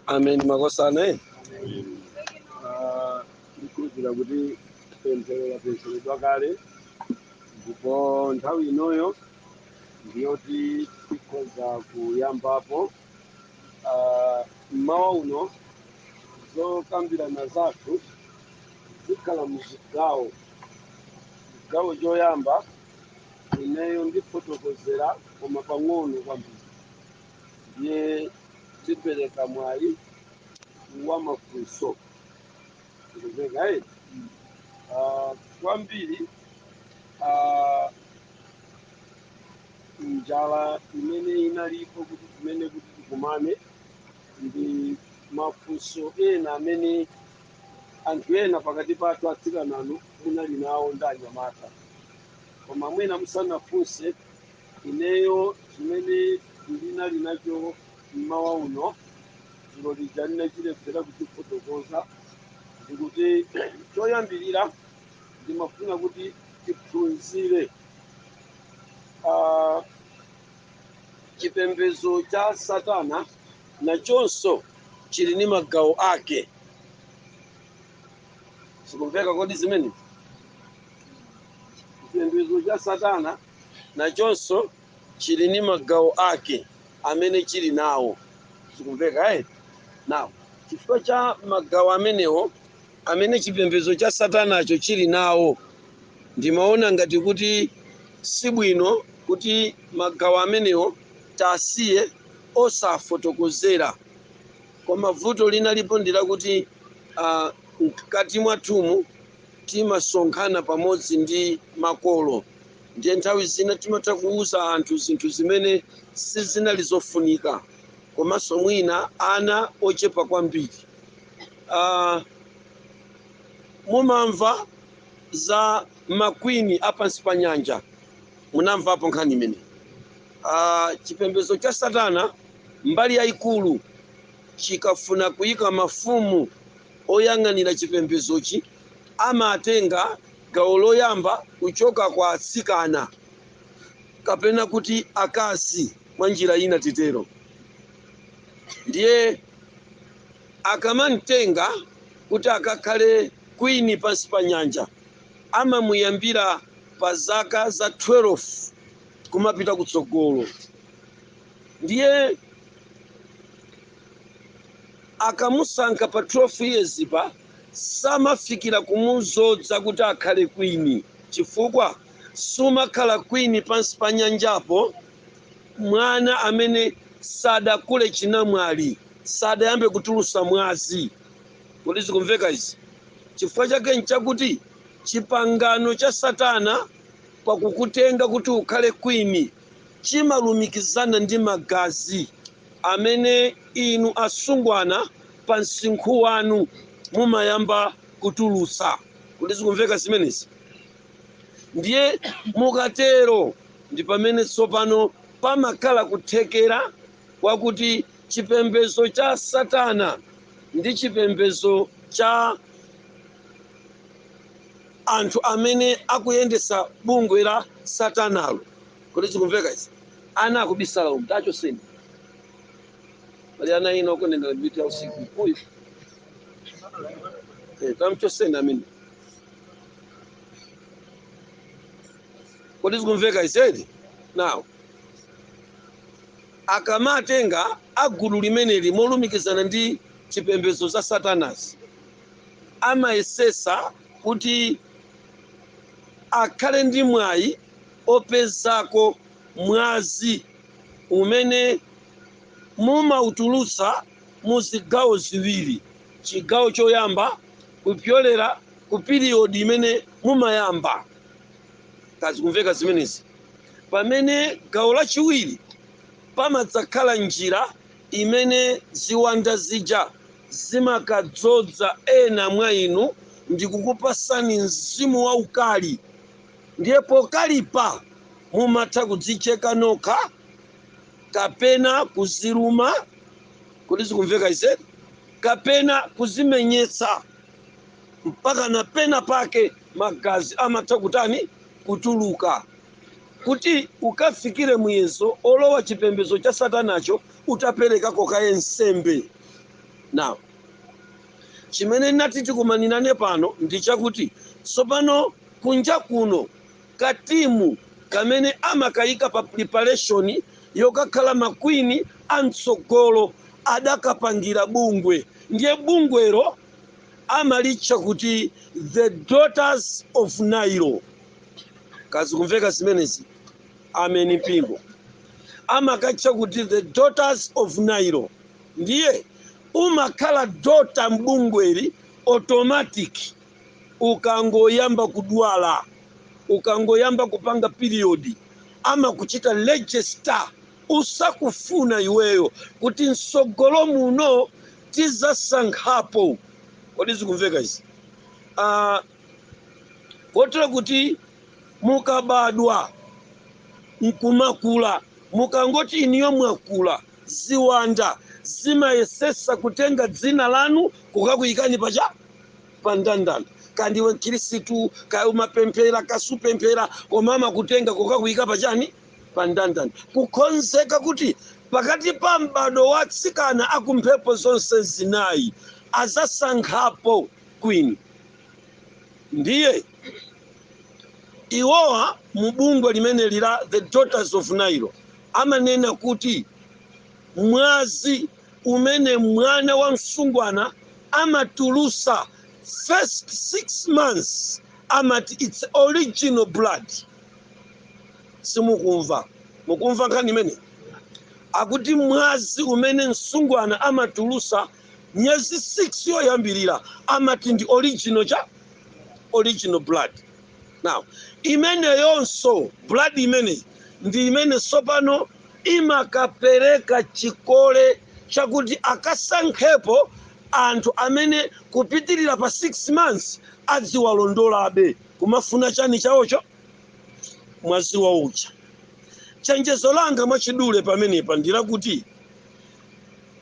Amen. Makosane. Ndikugira kuti pempero kale ndipo nthawi inoyo ndiyoti tikhoza kuyambapo mmawa uno zokambirana zathu zikhala muzigawo choyamba ineyo ndifotokozera koma pang'ono kwambiri ndiye tipereka mwayi wa mafunso tikuveka kwambiri njala imene inalipo kuti kumene kuti tikumane ndi mafunso ena amene anthu ena pakati pathu atsikananu munali nawo ndi anyamata, koma mwina musanafunse ineyo chimene ndinali nacho mmawa uno chilo lija ndinachiledzera kuchifotokoza ndikuti choyambirira ndimafuna kuti tiphunzire chipembedzo cha Satana nachonso chili ndi magawo ake. Sikumveka kodi zimene? Chipembedzo cha Satana nachonso chili ndi magawo ake amene chili nawo. Sikumveka nawo chifukwa cha magawo amenewo amene chipembedzo cha Satanacho chili nawo, ndimaona ngati kuti sibwino kuti magawo amenewo tasiye osafotokozera, koma vuto linalipo ndila kuti mkati mwathumu timasonkhana pamodzi ndi makolo, ndiye nthawi zina timatha kuuza anthu zinthu zimene sizinali zofunika, komanso mwina ana ochepa kwambiri. Mumamva za makwini apansi pa nyanja, munamvapo nkhani imene. Chipembedzo cha Satana mbali yayikulu chikafuna kuyika mafumu oyang'anira chipembedzochi amatenga gawo loyamba kuchoka kwa atsikana kapena kuti akazi mwa njira ina titero. Ndiye akamamtenga kuti akakhale kwini pansi pa nyanja amamuyambira pa zaka za 12 kumapita kutsogolo. Ndiye akamusankha pa 12 years pa samafikira kumuzodza kuti akhale kwini, chifukwa sumakhala kwini pansi pa nyanjapo mwana amene sadakule chinamwali, sadayambe kutulusa mwazi. Kodi zikumveka izi? Chifukwa chake nchakuti chipangano cha Satana pakukutenga kuti ukhale kwini chimalumikizana ndi magazi amene inu asungwana pa msinkhu wanu mumayamba kutulusa. Kodi zikumveka zimenezi? Ndiye mukatero ndi pamene tsopano pamakhala kuthekera kwakuti chipembedzo cha Satana ndi chipembedzo cha anthu amene akuyendesa bungwe la Satanalo. Kodi zikumveka izi? Ana akubisala umtacho seni bali ana ino kunenda biti ya usiku uyu tamcho seni amini. Kodi zikumveka izi? Now akamatenga agulu limeneli molumikizana ndi chipembedzo za Satanas amayesesa kuti akhale ndi mwayi opezako mwazi umene mumautulutsa muzigawo ziwiri. Chigawo choyamba kupyolera ku period imene mumayamba. Kazi kumveka zimenezi? Pamene gawo lachiwiri pamadzakhala njira imene ziwanda zija zimakadzodza ena mwa inu ndi kukupasani mzimu waukali, ndiye pokalipa mumatha kudzicheka nokha kapena kuziluma. Kodi zikumveka izi? Kapena kuzimenyetsa mpaka na pena pake magazi amatha kutani kutuluka. Kuti ukafikire muyezo olowa chipembedzo cha Satanacho utapereka kokaye nsembe. Now chimene nati tikumaninane pano ndichakuti sopano kunja kuno katimu kamene amakayika pa preparation yokakhala makwini amtsogolo adakapangira bungwe, ndiye bungwero amalitcha kuti the daughters of Nile. Kazi kumveka zimenezi? Amen mpingo. Amakatcha kuti the daughters of Nile. Ndiye umakhala daughter mbungweri automatic ukangoyamba kudwala, ukangoyamba kupanga period, ama kuchita register usakufuna iweyo kuti nsogolo muno tizasankhapo. Kodi zikumveka izi? Kotero kuti mukabadwa nkumakula, mukangoti iniyo mwakula, ziwanda zimayesesa kutenga dzina lanu kukakuyikani pacha pandandanda. Kandi we Kirisitu ka umapempera kasupempera komama kutenga kukakuyika pachani pandandanda. Kukonzeka kuti pakati pa m'bado wa atsikana akumphepo zonse zinayi azasankhapo queen. Ndiye iwowa mubungwe limene lila the daughters of Nile amanena kuti mwazi umene mwana wa msungwana amatulusa first 6 months amati it's original blood. Simukumva? Mukumva nkhani imene? Akuti mwazi umene msungwana amatulusa myezi 6 yoyambirira amati ndi original blood. Now imene yonso blood imene ndi imene sopano imakapereka chikole chakuti akasankhepo anthu amene kupitirira pa 6 months adziwalondolabe kumafuna chani chawocho mwazi wa ucha. Chenjezo langa mwachidule pamenepa ndila kuti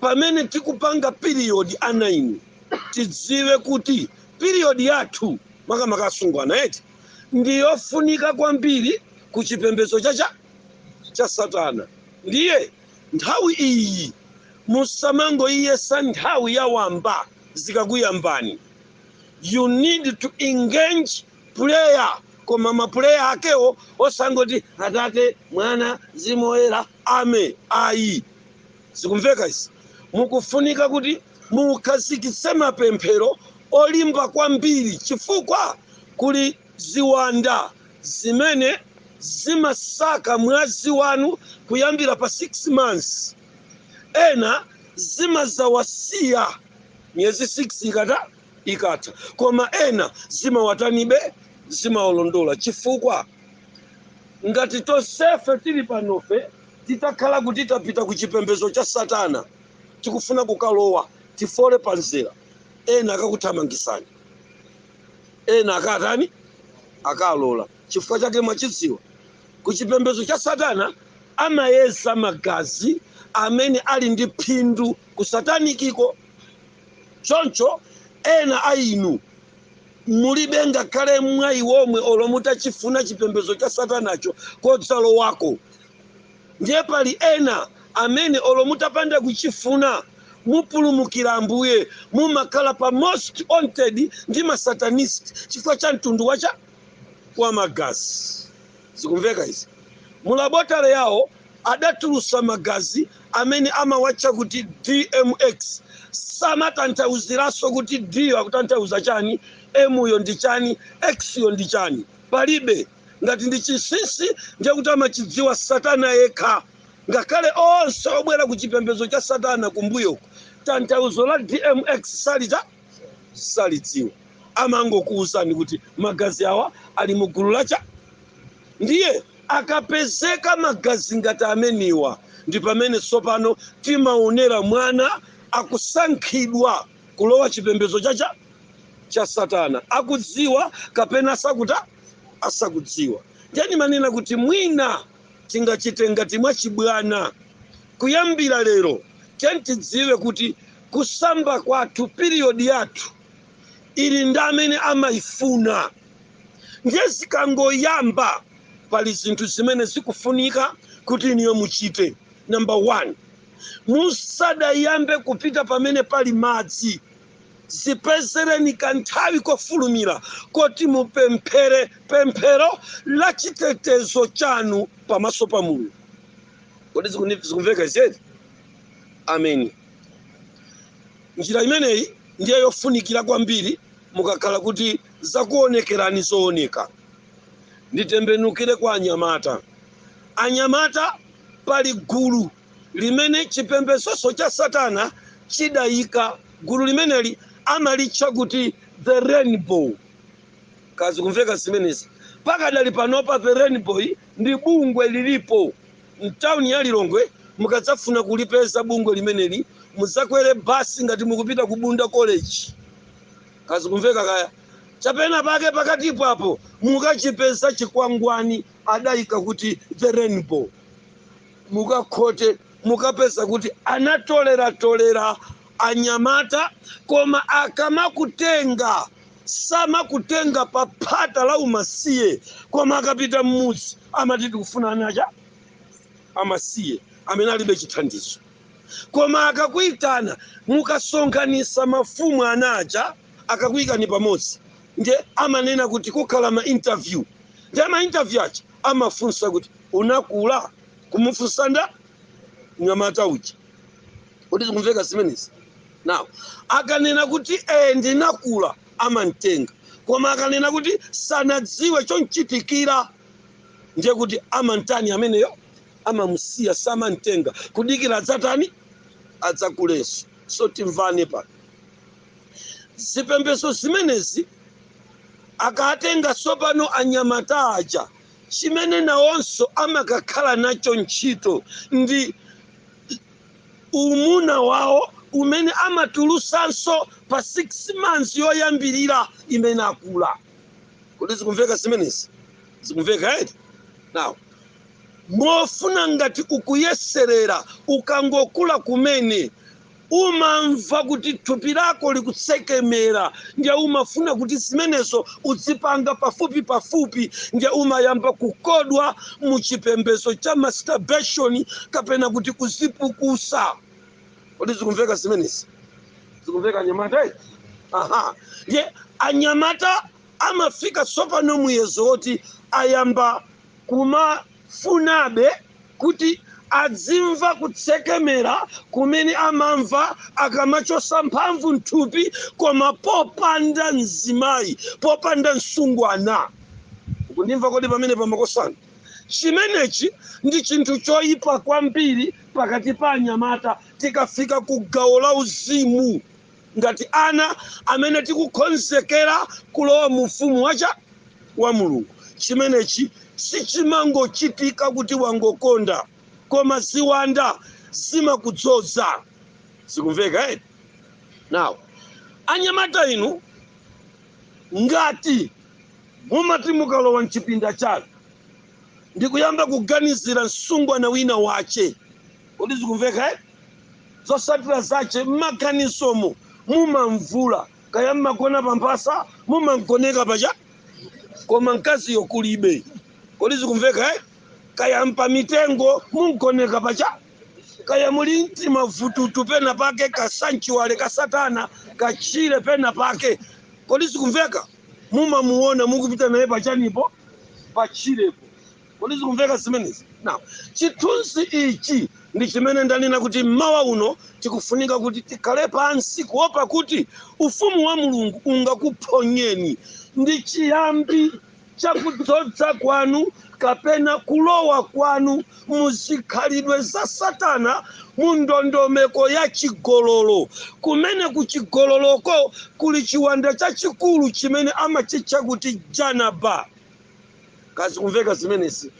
pamene tikupanga period anaini tidziwe kuti period yathu makamaka asungwana eti ndiyofunika kwambiri kuchipembedzo cha Satana. Ndiye nthawi iyi musamango iyesa nthawi ya wamba zikakuyambani. You need to engage prayer. Koma maprayer akewo osangoti Atate Mwana Mzimu Woyera ame ayi. Sikumveka isi? Mukufunika kuti mukhazikitse mapemphero olimba kwambiri chifukwa kuli ziwanda zimene zimasaka mwazi wanu kuyambira pa 6 months. Ena zimazawasiya myezi 6 ikata. Koma ena zimawatanibe zimawalondola chifukwa ngati tosefe tili panofe titakhala kuti tapita kuchipembedzo cha Satana tikufuna kukalowa tifole panzira, ena akakuthamangisani, ena akatani akalola. Chifukwa chake mwachidziwa kuchipembedzo cha Satana amayesa magazi amene ali ndi phindu kusatanikiko. Choncho ena ainu mulibe ngakhale mwayi womwe olo mutachifuna chipembedzo cha Satanacho kodzalo wako. Ndiye pali ena amene olo mutapanda kuchifuna mupulumukira Ambuye mumakhala pa most wanted ndi masatanist chifukwa cha mtundu wa magazi. Zikumveka izi? Mulabotale yawo adatulusa magazi amene amawatcha kuti DMX. Samatanthauziraso kuti D akutanthauza chani, M yo ndi chani, X yo ndi chani. Palibe. Ngati ndi chinsinsi ndiye kuti amachidziwa Satana yekha. Ngakhale onse obwera kuchipembedzo cha Satana kumbuyo tanthauzo la DMX salidziwa. Amangokuwuzani kuti magazi awa ali mugulu lacha. Ndiye akapezeka magazi ngati ameniwa ndi pamene sopano timaonera mwana akusankhidwa kulowa chipembedzo cha Satana. Akudziwa kapena asakudziwa. Ndiye manena kuti mwina tingachitenga timwa chibwana kuyambira lero tidziwe kuti kusamba kwathu period yathu ili ndi amene amaifuna. Ndiye zikangoyamba pali zinthu zimene zikufunika kuti niyo muchite. Number 1, musadayambe kupita pamene pali madzi. Zipezereni kanthawi kofulumira koti mupemphere pemphero la chitetezo chanu pamaso pa Mulungu. Kodi zikumveka izeti? Amen. Njira imeneyi ndiye yofunikira kwambiri mukakhala kuti zakuonekerani zooneka. Nditembenukire kwa anyamata. Anyamata pali gulu limene chipembedzo cha Satana chidayika. Gulu limeneli amalitcha kuti the rainbow. Kazi kumveka zimenezi. Pakadali panopa the rainbow ndi bungwe lilipo mtawuni ya Lilongwe. Mukadzafuna kulipeza bungwe limeneli muzakwere basi ngati mukupita ku Bunda College. Kazi kumveka kaya. Chapena pake pakati papo mukachipeza chikwangwani adayika kuti the rainbow. Mukakhote mukapeza kuti anatolera anyamata, koma akamakutenga samakutenga pa phata la umasiye, koma akapita mmudzi amati tikufuna anacha amasiye amene alibe chithandizo. Koma akakuitana mukasonkhanisa mafumu anacha akakuyikani pamodzi, ndiye amanena kuti kukhala ma interview. Ndiye ma interview acha amafunsa kuti unakula, kumufunsa nda nyamata uchi. Kodi zikumveka zimenezi? Now, akanena kuti ndinakula amantenga, koma akanena kuti sanadziwe chonchitikira, ndiye kuti amantani ameneyo amamusiya samantenga, kudikira adzatani adzakuleso. So timvane pa zipembedzo zimenezi akatenga sopano anyamata aja, chimene nawonso amakakhala nacho ntchito ndi umuna wawo umene amatulusanso pa 6 months yoyambirira imene akula. Kodi zikumveka zimenezi? Zikumveka eti? Now, mofuna ngati ukuyeserera ukangokula kumene umamva kuti thupi lako likutsekemera, ndiye umafuna kuti zimenezo uzipanga pafupi, ndiye umayamba kukodwa mu chipembedzo cha masturbation kapena kuti kuzipukusa. Kodi zikumveka zimenezi? Zikumveka anyamata? Aha. Ndiye anyamata amafika sopano muyezo woti ayamba kumafunabe kuti adzimva kutsekemera kumene amamva akamachosa mphamvu nthupi, koma popanda mzimayi, popanda msungwana. Kundimva kodi pamene pamakosana? Chimenechi ndi chinthu choyipa kwambiri pakati pa anyamata tikafika ku gawo la uzimu, ngati ana amene tikukonzekera kulowa mu ufumu wa Mulungu. Chimenechi sichimangochitika kuti wangokonda, koma ziwanda zimakudzoza. Zikumveka eti? Now, anyamata inu ngati mumati mukalowa mchipinda chanu ndikuyamba kuganizira msungwana wina wache. Kodi zikumveka eti? Zosatira zache mmaganizomo mumamvula, kaya mmakona pamphasa mumamkoneka pacha, koma mkazi yokulibe. Kodi zikumveka eti? Kaya mpa mitengo munkoneka pacha, kaya muli mtima vututu pena pake, kasanchiwale ka Satana kachire pena pake. Kodi zikumveka? Mumamuona mukupita naye pachanipo pachirepo. Kodi zikumveka zimenezi? Now, chithunzi ichi ndi chimene ndanena kuti mmawa uno tikufunika kuti tikhale pansi kuopa kuti ufumu wa Mulungu ungakuphonyeni. Ndi chiyambi chakudzodza kwanu kapena kulowa kwanu muzikhalidwe za Satana mu ndondomeko ya chigololo, kumene kuchigololoko kuli chiwanda chachikulu chimene amachitcha kuti janaba. Kazi kumveka zimenezi?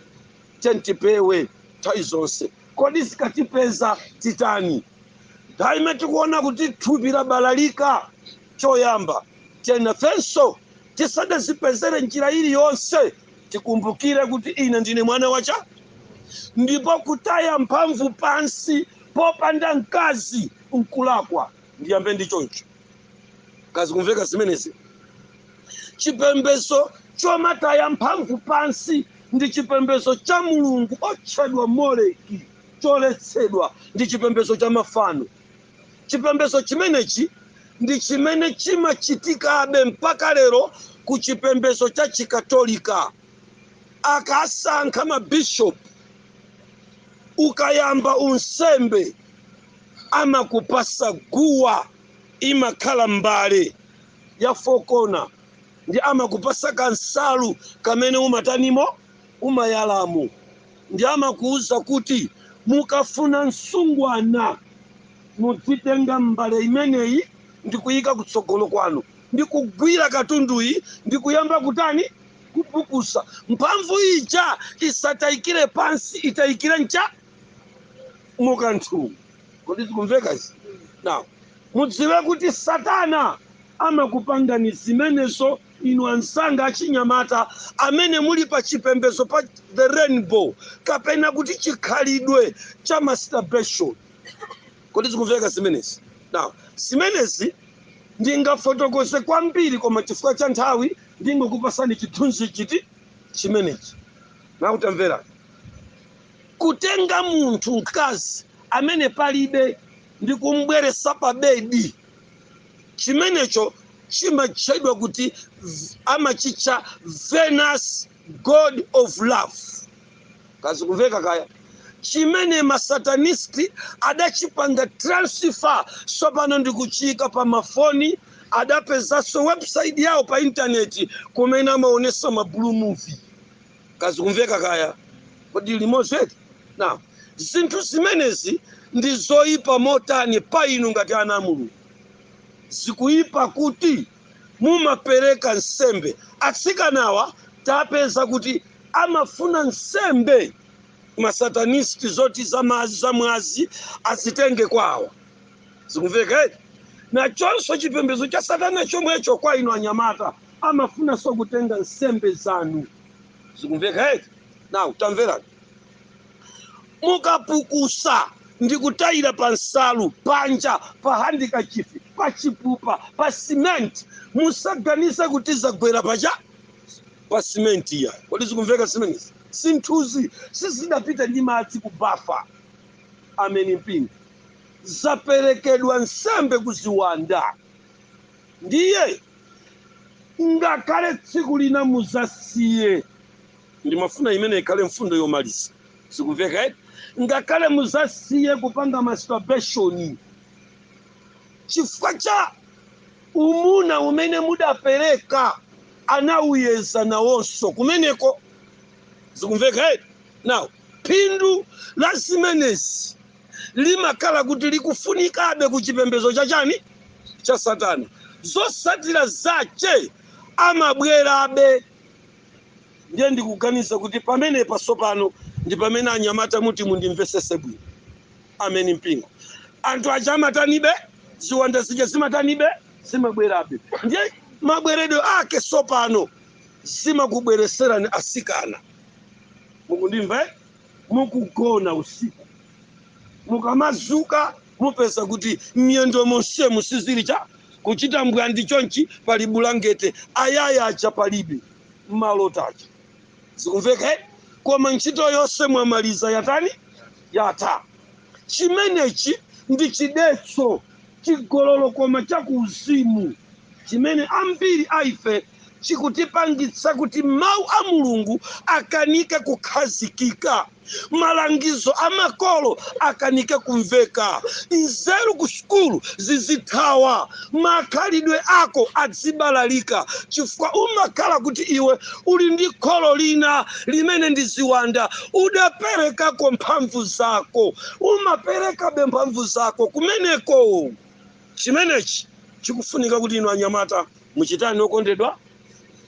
Tentipewe nthawi zonse. Kodi sikatipeza titani? Daima tikuona kuti thupi labalalika. Choyamba tena fenso tisadazipezere njira iliyonse tikumbukire kuti ine ndine mwana wacha, ndipo kutaya mphamvu pansi popanda mkazi nkulakwa. Ndiyambe ndi choncho. Kazi kumveka zimenezi? Chipembedzo chomataya mphamvu pansi ndi chipembedzo cha Mulungu otchedwa Moleki, choletsedwa ndi chipembedzo cha mafano. Chipembedzo chimenechi ndi chimene chimachitikabe mpaka lero ku chipembedzo cha chikatolika. Akasankha mabishop ukayamba unsembe amakupasa guwa imakhala mbale ya fokona ndi amakupasa kansalu kamene umatanimo umayalamu ndi amakuuza kuti mukafuna msungwana mudzitenga mbale imeneyi ndi kuyika kutsogolo kwanu ndi kugwira katunduyi ndi kuyamba kutani kupukusa mphamvu ija isatayikire pansi itayikire ncha mukanthu. Kodi zikumveka izi? Now mudziwe kuti Satana amakupangani zimenezo inu ansanga achinyamata amene muli pa chipembedzo pa the rainbow kapena kuti chikhalidwe cha masturbation. Kodi zikumveka zimenezi? Now zimenezi ndingafotokoze kwambiri koma chifukwa cha nthawi ndingokupasani chithunzi chiti chimenechi. Nakutamvera kutenga munthu mkazi amene palibe ndi kumbweresa pa bedi, chimenecho chimatchedwa kuti amachicha Venus god of love. Kazi kumveka kaya chimene masatanisti adachipanga transfer sopano ndi kuchika pa mafoni, adapezaso website yawo pa intaneti kumene amaonesa ma blue movie. Kazi kumveka kaya kodi limodzi. Now zinthu zimenezi ndi zoyipa motani pa inu ngati ana a Mulungu. Zikuyipa kuti mumapereka nsembe. Atsikanawa tapeza kuti amafuna nsembe masatanisti zoti zamwazi azitenge kwawo. Zikumveka? Na chonso chipembedzo cha Satana chomwecho kwa inu anyamata amafuna so kutenga nsembe zanu. Zikumveka? Now tamvera, mukapukusa ndi kutayira pa nsalu, panja, pa handikachifi, pa chipupa, pa simenti, musaganiza kuti zagwera pacha pa simenti ya. Kodi zikumveka simenti? Sinthuzi sizidapita ndi madzi kubafa. Ameni mpingo. Zaperekedwa nsembe kuziwanda. Ndiye ngakhale tsiku lina muzasiye. Ndimafuna imene ikhale mfundo yomaliza. Zikumveka? Ngakhale muzasiye kupanga masturbation chifukwa cha umuna umene mudapereka anauyeza nawonso kumeneko. Zikumveka? Now phindu la zimenezi limakhala kuti likufunikabe ku chipembedzo chachani cha Satana. Zosatira zache amabwerabe. Ndiye ndikuganiza kuti pamene pasopano ndi pamene anyamata muti mundimvesese bwino. Ameni mpingo. Anthu achamatanibe ziwanda zija zimatanibe zimabwerabe. Ndiye mabweredo ake sopano zimakubwereserani asikana. Mukundimva? Mukugona usiku, mukamazuka mupeza kuti miyendo monse musizili cha kuchita mbwandi chonchi pali bulangete ayaya acha palibe malotacho. Zikumveka? Koma ntchito yonse mwamaliza yatani yata. Chimenechi ndi chidetso chigololo koma chakuzimu chimene ambiri aife chikutipangitsa kuti mawu a Mulungu akanike kukhazikika, malangizo amakolo akanike kumveka, nzeru ku sukulu zizithawa, makhalidwe ako azibalalika chifukwa umakhala kuti iwe uli ndi kholo lina limene ndi ziwanda, udapereka ko mphamvu zako, umapereka be mphamvu zako kumeneko. Chimenechi chikufunika kuti inu anyamata muchitani okondedwa,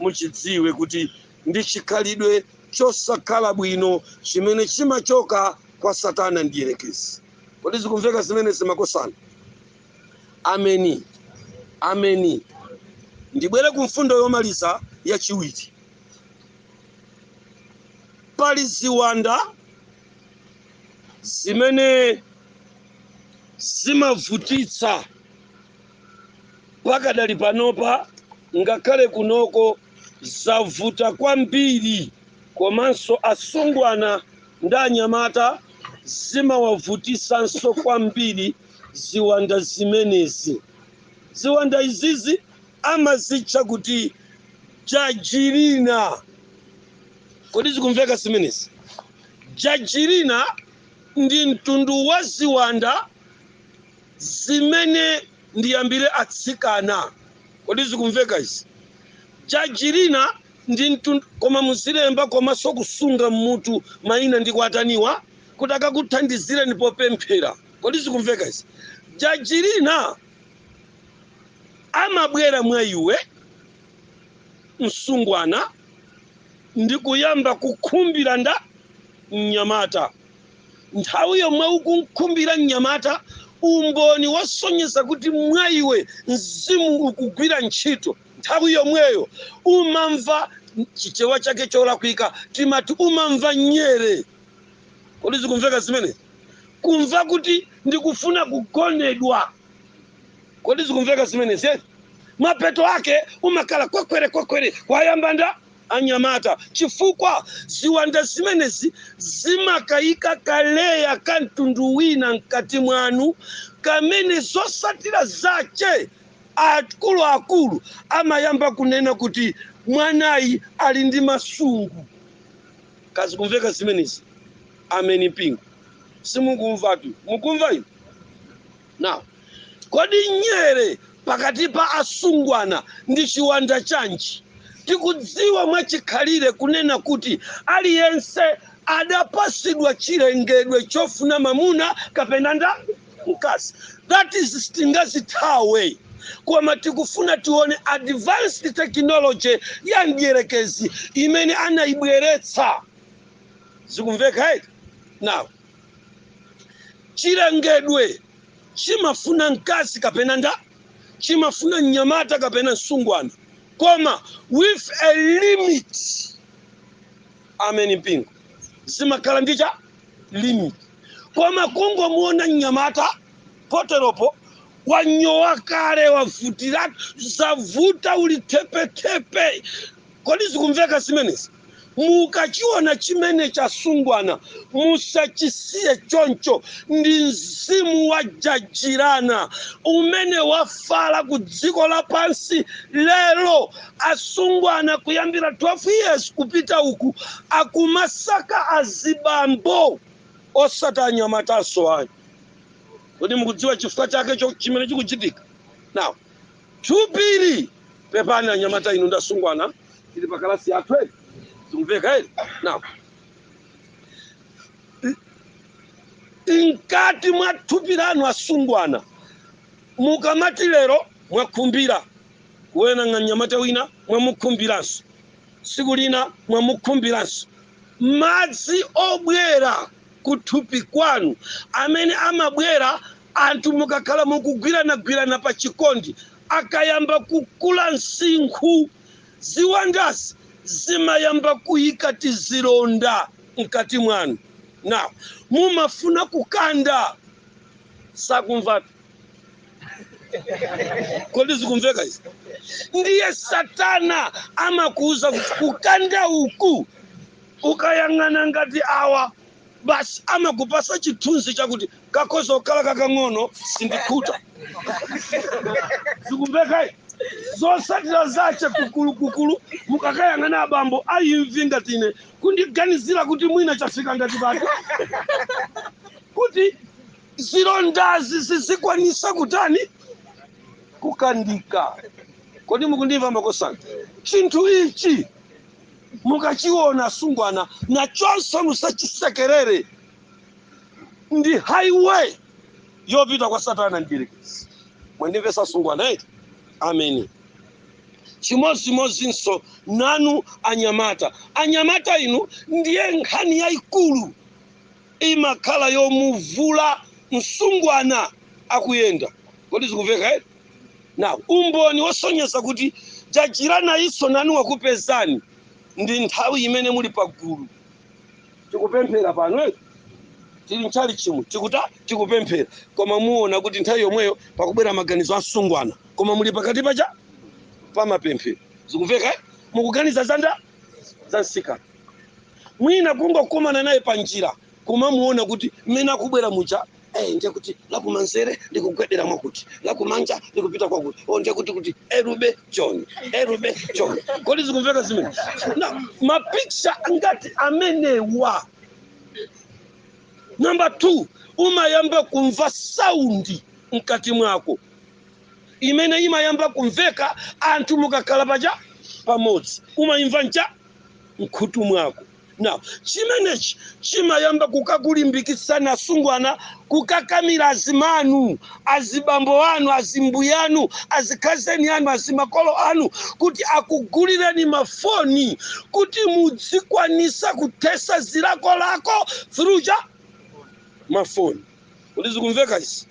muchidziwe kuti ndi chikhalidwe chosakhala bwino chimene chimachoka kwa Satana ndiyerekezi. Kodi zikumveka zimene zimakosana? Ameni. Ameni. Ndibwere ku mfundo yomaliza yachiwiri. Pali ziwanda zimene zimavutitsa pakadali panopa, ngakhale kunoko zavuta kwambiri, komanso asungwana ndi anyamata zimawavutisanso kwambiri ziwanda zimenezi. Ziwanda izizi amazitcha kuti jajirina. Kodi zikumveka zimenezi? Jajirina ndi mtundu wa ziwanda zimene ndiyambire atsikana. Kodi zikumveka izi? Jajirina ndi mtundu, koma muzilemba komanso kusunga mmutu mayina ndi kuataniwa kuti akakuthandizire ndipo pemphera. Kodi zikumveka izi? Jajirina amabwera mwa iwe msungwana ndi kuyamba kukhumbira nda mnyamata. Nthawi yomwe ukumkhumbira mnyamata, umboni wasonyeza kuti mwa iwe mzimu ukugwira ntchito. Nthawi yomweyo umamva chichewa chake cholakwika, timati umamva nyere. Kodi zikumveka zimene? Kumva kuti ndikufuna kugonedwa. Kodi zikumveka zimene? Mapeto ake umakala kwekwere wayamba nda anyamata, chifukwa ziwanda zimenezi zimakayika kaleya ka mtundu wina mkati mwanu kamene zosatira zache akulu amayamba kunena kuti mwanayi ali ndi masungu. Kazi kumveka zimenezi? Ameni pingu. Simukumva tu. Mukumva inu? Now, kodi nyere pakati pa asungwana ndi chiwanda chanji? Tikudziwa mwachikhalire kunena kuti aliyense adapasidwa chilengedwe chofuna mamuna kapena nda mkazi. That is stingazithawe. Koma tikufuna tione advanced technology ya mdierekezi imene anaibweretsa. Zikumveka eti? Now, chilengedwe chimafuna mkazi kapena nda, chimafuna mnyamata kapena msungwana, koma with a limit. Ameni mpingo. Zimakhala ndicha limit. Koma kungomuona mnyamata poteropo wanyowa kale wavutira zavuta uli tepe. Kodi zikumveka zimenezi? Mukachiona chimene chasungwana musachisiye choncho. Ndi mzimu wa jajirana umene wafala ku dziko lapansi lero. Asungwana kuyambira 12 years kupita uku akumasaka azibambo osati anyamataso ayi. Kodi mukudziwa chifukwa chake chimene chikuchitika? Now, chupiri pepani anyamata inu ndasungwana ili pakalasi ya 12. Zikumveka eti? Now, inkati mwa thupi lanu asungwana mukamati lero mwakhumbira kuwena ng'anyamata wina mwamukhumbiranso, siku lina mwamukhumbiranso, madzi obwera kuthupi kwanu amene amabwera anthu mukakhala mukugwirana pa chikondi akayamba kukula msinkhu, ziwandasi zimayamba kuyika tizilonda mkati mwanu. Now, mumafuna kukanda sakumva. Kodi zikumveka izi? Ndiye Satana amakuuza kukanda uku ukayang'ana ngati awa basi amakupasa chithunzi chakuti kakhoza kukhala kakang'ono sindikhuta. Zikumveka izi? Zosatira zache kukulu mukakayang'ana abambo ayimvi ngati ine kundiganizira kuti mwina chafika ngati bati kuti zilondazi zizikwanisa kutani kukandika. Kodi mukundimva makosana? Chinthu ichi mukachiona asungwana nachonso musachisekerere. Ndi highway yopita kwa Satana mdierekezi. Mwandimvesa asungwana eti? Ameni. Chimodzimodzinso nanu anyamata. Anyamata inu ndiye nkhani yayikulu imakhala yomuvula msungwana akuyenda. Kodi zikumveka eti? Now, umboni wasonyeza kuti jajirana iso nanu wakupezani ndi nthawi imene muli pagulu. Tikupemphera pano eti? Tili nchali chimwe tikupemphera, koma muona kuti nthawi yomweyo pakubwera maganizo asungwana, koma muli pakati pacha pamapemphero. Zikumveka? Mukuganiza za nsikana. Mwina kungokumana naye panjira kumamuona kuti mmene akubwera mucha ndiye kuti lakumanzere ndikugwedera mwakuti lakumanja ndikupita kwakuti ndiye kuti erube John kodi zikumveka zimene na mapicha ngati amenewa. Number 2, umayamba kumva saundi mkati mwako imene imayamba kumveka anthu mukakhala pacha pamodzi umayimva ncha mkhutu mwako. Now chimenechi chimayamba kukakulimbikitsana asungwana kukakamira azimanu azibambo anu azimbuyanu azikazeni anu azimakolo anu kuti akugulireni mafoni kuti muzikwanisa kuthesa zilako lako through cha mafoni. Kuti zikumveka isi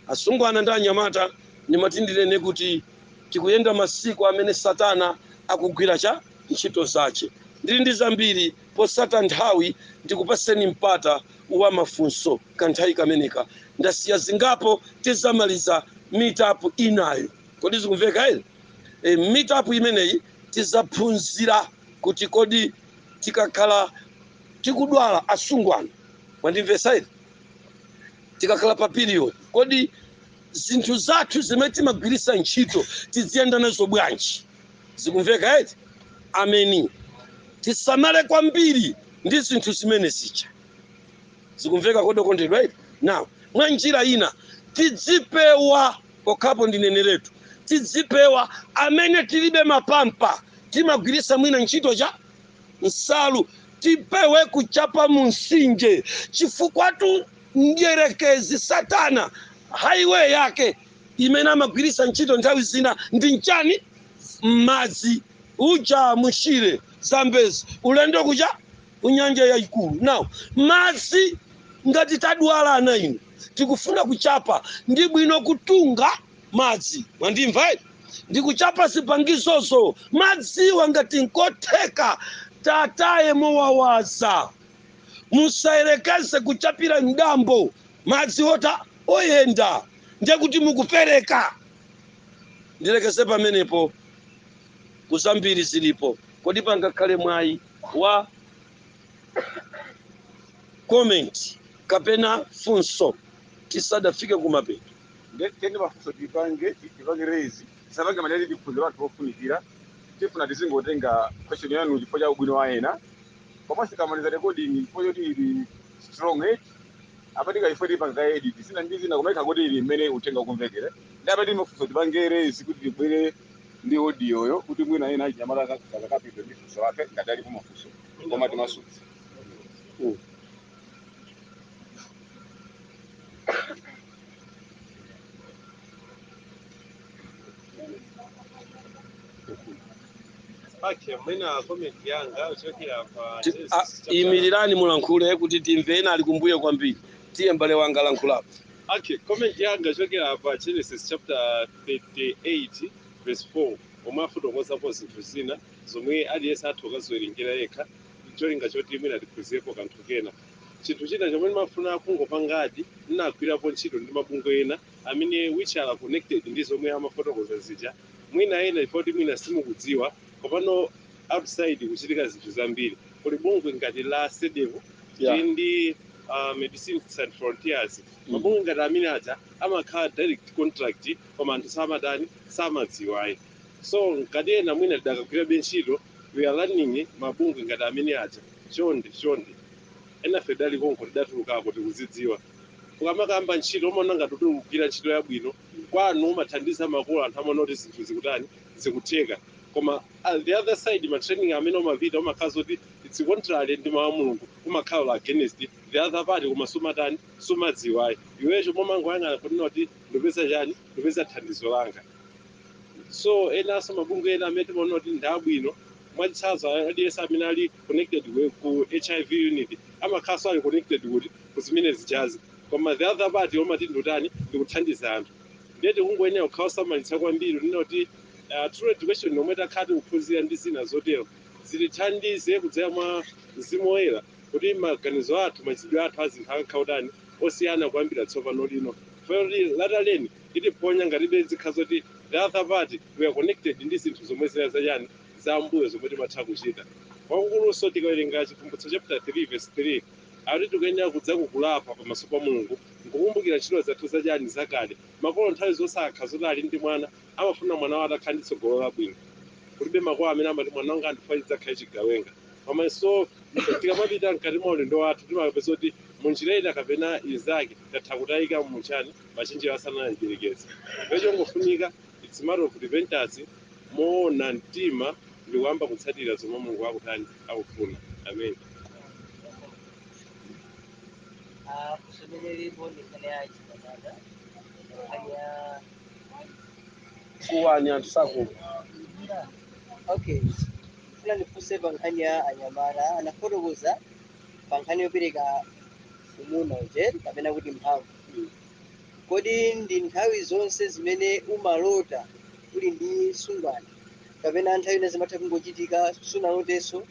asungwana ndi anyamata nimatindilene kuti tikuyenda masiku amene satana akugwira cha ntchito zace. Ndili ndi zambiri posata nthawi ndikupaseni mpata wa mafunso kanthawi kameneka. Ndasiya zingapo tizamaliza meetup inayo. Kodi zikumveka ere? Meetup imeneyi tizaphunzira kuti kodi tikakhala tikudwala asungwana mwandimvesa ere tikakhala pa period kodi zinthu zathu zimene timagwirisa ntchito tiziyenda nazo bwanji. Zikumveka ere? Ameni. Tisamale kwambiri ndi zinthu zimene zicha. Zikumveka kodi kondedwa ere? Now mwa njira ina tidzipewa okhapo ndineneretu tidzipewa amene tilibe mapampa timagwirisa mwina ntchito cha nsalu tipewe kuchapa munsinje chifukwa tu mdierekezi satana highway yake imene amagwirisa ntchito nthawi zina ndi nchani madzi uja mushire Zambezi ulendo kuja unyanja yaikulu. Now madzi ngati tadwala ana ino tikufuna kuchapa ndi bwino kutunga madzi mwandimva ndi kuchapa zipangizozo madziwa ngati nkotheka tataye mowawaza musayerekeze kuchapira mdambo madzi ota oyenda ndiye kuti mukupereka. Ndilekeze pamenepo kuzambiri zilipo kodi pangakhale mwayi wa comment kapena funso tisadafike kumapeto. Ndetende mafunso tipange rezi sabange malali bikhulira watu bofunikira tifuna tizingotenga question yanu chifo cha ubwino wa ena komasi kamaliza recording foyo tili strong edge apatika ifoti panga edit sina ndizi na kumaika kodi ili mmene utenga kumvekere ndapati mafunso tipange rezi kuti tibwere ndi audio yo kuti mwina ena achinyamata kakapita ndi funso lake ngatali kumafunso koma timasutsa. Okay, mwina comment yanga uchokera pa imirirani mulankhule kuti timveni ali kumbuye kwambiri tiye mbale wanga lankhulapo. Okay, comment yanga uchokera pa Genesis chapter 38 verse 4 omafotokozapo zinthu zina zomwe aliyense athoka zowerengera yekha cholinga choti mwina tiphunzirepo kanthu kena. Chinthu china chomwe ndimafuna kungopangadi ndinagwirapo ntchito ndi mabungwe ena amene which are connected ndi zomwe amafotokoza zija mwina ena ifoti mwina simukudziwa kopano outside kuchitika zinthu zambiri. Kuli bungwe ngati la sedevo ndi Medicine Sans Frontiers mabungwe ngati amene aja amakhala direct contract koma anthu samadani samadziwayi. So ngati ena mwina tidakagwirabe ntchito we are learning mabungwe ngati amene aja chonde ena fedali konko tidatulukako tikuzidziwa ukamakamba ntchito umaona ngati tikugwira ntchito yabwino kwanu umathandiza makolo anthu amaona kuti zinthu zikutani zikutheka koma the other side ma training amene umapita umakhala zoti it's contrary ndi mawu a Mulungu umakhala against the other party koma sumatani sumadziwayi iwecho momangoyang'ana kunena kuti ndopeza chani ndopeza thandizo langa. So enanso mabungwe ena amene timaona kuti ndi abwino mwachitsanzo aliyense amene ali connected ku HIV unit amakhaso ali connected kuti kuzimene zijazi koma the other party omati ndotani ndikuthandiza anthu ndeti kungoyenera kukhala osamalitsa kwambiri unena kuti true education nomwe takhati kuphunzira ndi zina zotero zitithandize kudzera mwa mzimu woyera kuti maganizo athu machitidwe athu azinthu akakhala utani osiyana kuyambira tsopano lino foti lataleni itiponya ngatibe zikhala zoti the other party we are connected ndi zinthu zomwe zina zachani za mbuyo zomwe timatha kuchita. Kwakukuluso tikawerenga Chikumbutso chapter 3 verse 3 akuti tikuyenera kudza kukulapa pamaso pa Mulungu nkukumbukira ntchito zathu zachani zakale. Makolo nthawi zonse akha zoti ali ndi mwana amafuna mwana wawo atakhala ndi tsogolo labwino. Kulibe makolo amene amati mwana wanga andifalitsa khaye chigawenga. Komanso tikamapita mkati mwa ulendo wathu timapeza kuti munjira ina kapena inzake tatha kutayika muchani machinjiro asananjerekeze. Pecho ngofunika it's a matter of repentance, moona mtima ndi kuyamba kutsatira zomwe Mulungu akutani akufuna. Amen. Kuwani anthu sako. Okay. Fulani fuse bankhani ya anyamata anafotokoza bankhani yopereka umuna uje kapena kuti mphamvu. Kodi ndi nthawi zonse zimene umalota uli ndi sungwana kapena nthawi ina zimatha kungochitika sunalotenso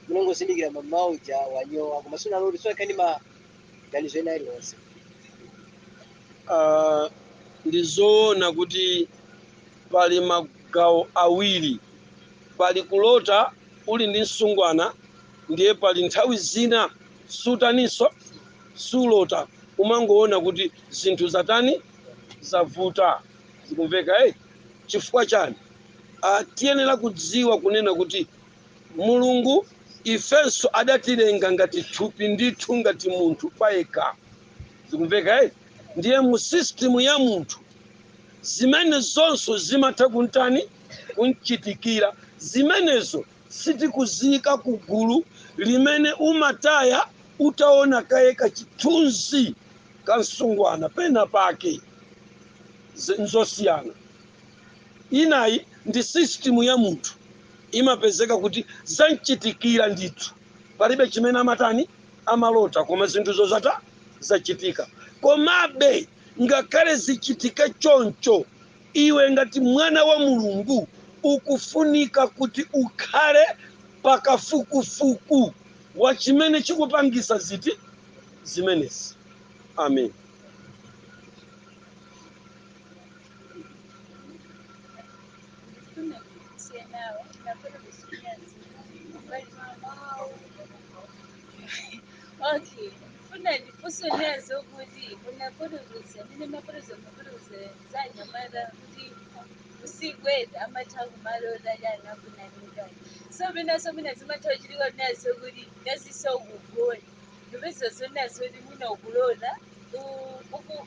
munongozindikira mamauja wanyowa koma sunalote soyakhani maganizo ena ilonse? Ndizoona kuti pali magawo awiri. Pali kulota uli ndi msungwana, ndiye pali nthawi zina sutaninso sulota umangoona kuti zinthu zatani zavuta. Zikumveka chifukwa chani? Tiyenera kudziwa kunena kuti Mulungu ifenso adatilenga ngati thupi ndithu ngati munthu payekha. Zikumveka ndiye mu system ya munthu zimene zonso zimatha kuntani kunchitikira. Zimenezo sitikuzika kugulu limene umataya utaona kayeka chithunzi ka msungwana pena pake. Nzosiyana. Inayi ndi system ya munthu imapezeka kuti zanchitikira ndithu. Palibe chimene amatani amalota koma zinthu zozata zachitika. Komabe ngakhale zichitika choncho, iwe ngati mwana wa Mulungu ukufunika kuti ukhale pakafukufuku wa chimene chikupangisa ziti zimenezi. Amen. Okay. Funa ndifuso nezo kuti unafotokoza ndine mafotokoza za nyamata kuti usigweda amathaku malota yana kunanika. So mina zimathochirika nazo kuti ngaziso ukugona. Ndibezo zonazo kuti muna ukulota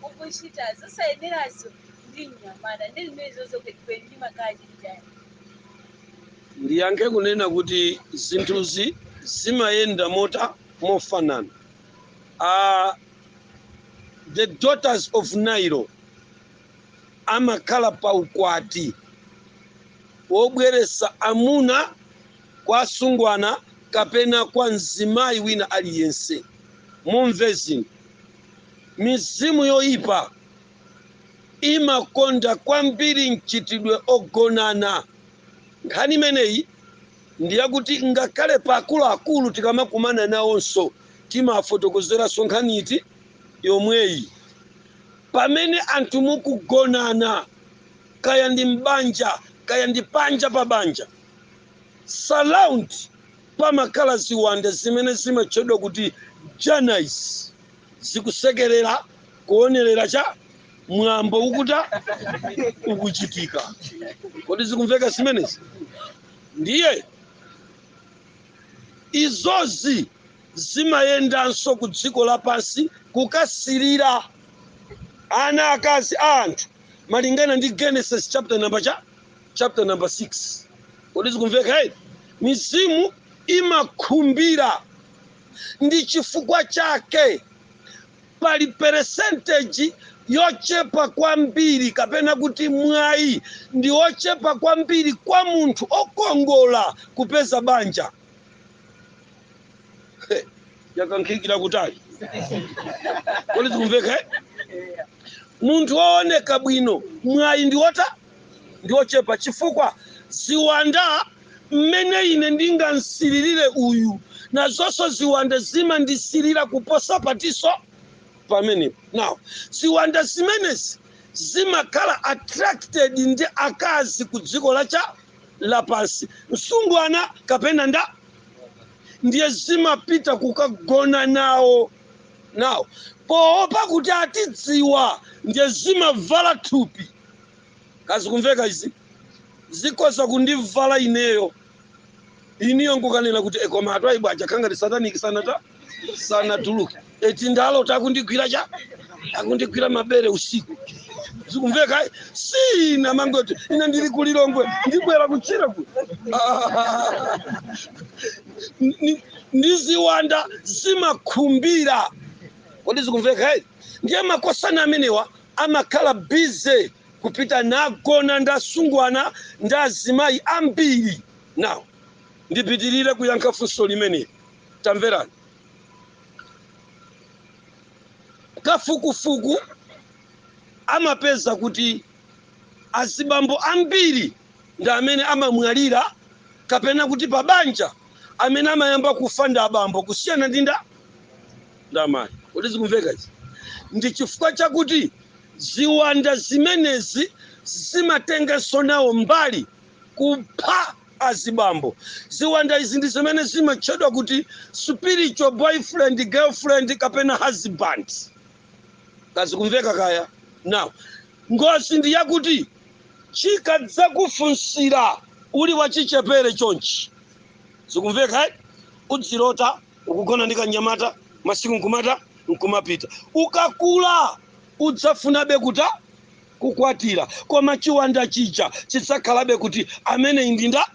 ukushita zosayenerazo ndi nyamata ndi zimezo zokwetwe ndi makazi njani. Ndiyankhe kunena kuti zinthuzi zimayenda mofanana. The daughters of Nairo amakhala pa ukwati wobweresa amuna kwa asungwana kapena kwa mzimayi wina aliyense. Mumve zinthu. Mizimu yoyipa imakonda kwambiri mchitidwe ogonana. Nkhani imeneyi ndiyakuti ngakhale pa akuluakulu tikamakumana nawonso timafotokozera nkhani iti yomweyi. Pamene anthu mukugonana kaya ndi mbanja kaya ndi panja pa banja, surround pamakhala ziwanda zimene zimatchedwa kuti janais, zikusekerera kuonerera cha mwambo ukuta ukuchitika. Kodi zikumveka zimenezi? Ndiye izozi zimayendanso ku dziko lapansi kukasirira ana akazi anthu malingana ndi Genesis chapter number 6. Kodi zikumveka mizimu imakhumbira. Ndi chifukwa chake pali percentage yochepa kwambiri kapena kuti mwayi ndi ochepa kwambiri kwa munthu okongola kupeza banja. Yakankhikira kutali. Kodi zikumveka munthu wooneka bwino mwayi ndi ochepa chifukwa ziwanda mmene ine ndingansiririre uyu nazonso ziwanda zimandisirira kuposa patiso pamene. Now ziwanda zimenezi zimakhala attracted ndi akazi ku dziko lapansi, msungwana kapena nda. ndiye zimapita kukagona nawo poopa kuti atidziwa ndiye zimavala thupi. Kazi kumveka izi zikoza kundivala ineyo iniyo ngukanena kuti koma Twaibu ajakanga ndi sataniki sana tuluka eti ndalo takundigwira akundigwira mabere usiku. Zikumveka sina mangoti ine ndiri kulilongwe ndibwera kuchira ku ndiziwanda zimakhumbira. Kodi zikumveka ndiye makosana amenewa amakhala bize kupita nagona ndasungwana ndazimayi ambiri. Now ndipitirire kuyankha funso limene tamverani. Kafukufuku amapeza kuti azibambo ambiri ndi amene amamwalira kapena kuti pabanja amene amayamba kufa ndi abambo kusiyana ndi amayi. Kodi zikumveka izi ndi chifukwa chakuti ziwanda zimenezi zimatengenso nawo mbali kupha azibambo. Ziwanda izi ndi zimene zimatchedwa kuti spiritual boyfriend, girlfriend kapena husband. Kazi kumveka kaya. Now ngozi ndi yakuti chikadza kufunsira uli wachichepere chonchi. Zikumveka udzirota ukugona ndi kanyamata masiku nkumata nkumapita. Ukakula udzafunabe kuta kukwatira koma chiwanda chija chisakhalabe kuti amene ndinda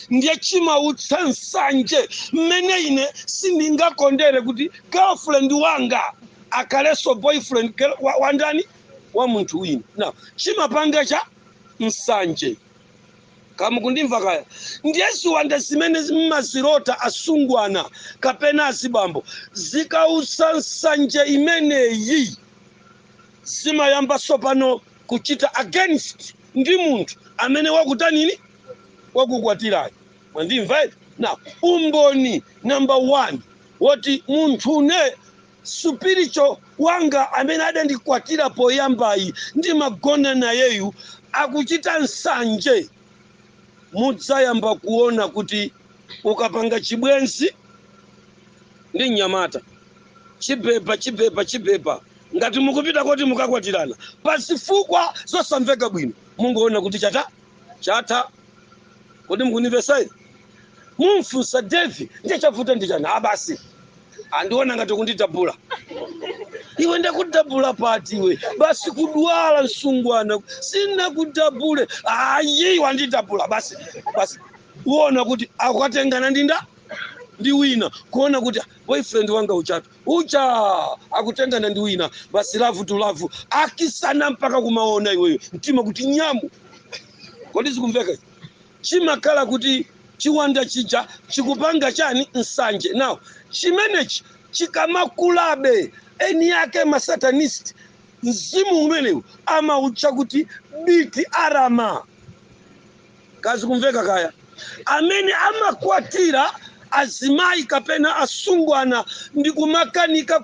ndiye chimautsa nsanje mmene ine sindingakondere kuti girlfriend wanga akaleso boyfriend wandani wa munthu wina. Now chimapanga cha nsanje. Kama kundimva kaya ndiye ziwanda zimene zimazirota asungwana kapena azibambo zikautsa nsanje imeneyi zimayamba sopano kuchita against ndi munthu amene wakutanini wakukwatirayo. Mwandimva eti? Now umboni number 1 woti munthu ne spiritual wanga amene adandikwatira poyambayi ndi magona nayeyu akuchita nsanje. Mudzayamba kuona kuti ukapanga chibwenzi ndi nyamata chibeba ngati mukupita kuti mukakwatirana pasifukwa zosamveka bwino mungoona kuti chata. Kodi mkunimvesa mumfunsa Devi ndiye chavuta ndi chani abasi andiona ngati kundidabula. Iwe ndakudabula pati iwe basi kudwala nsungwana sina kudabule ayi wandidabula basi uona kuti akatengana ndi wina kuona kuti boyfriend wanga ucha akutengana ndi wina basi love to love akisana mpaka kumaona iweyo mtima kuti nyamu. Kodi zikumveka chimakhala kuti chiwanda chija chikupanga chani nsanje. Now chimenechi chikamakulabe eni yake masatanist mzimu umenewu amaucha kuti biti arama. Kazi kumveka kaya amene amakwatira azimayi kapena asungwana ndi kumakanika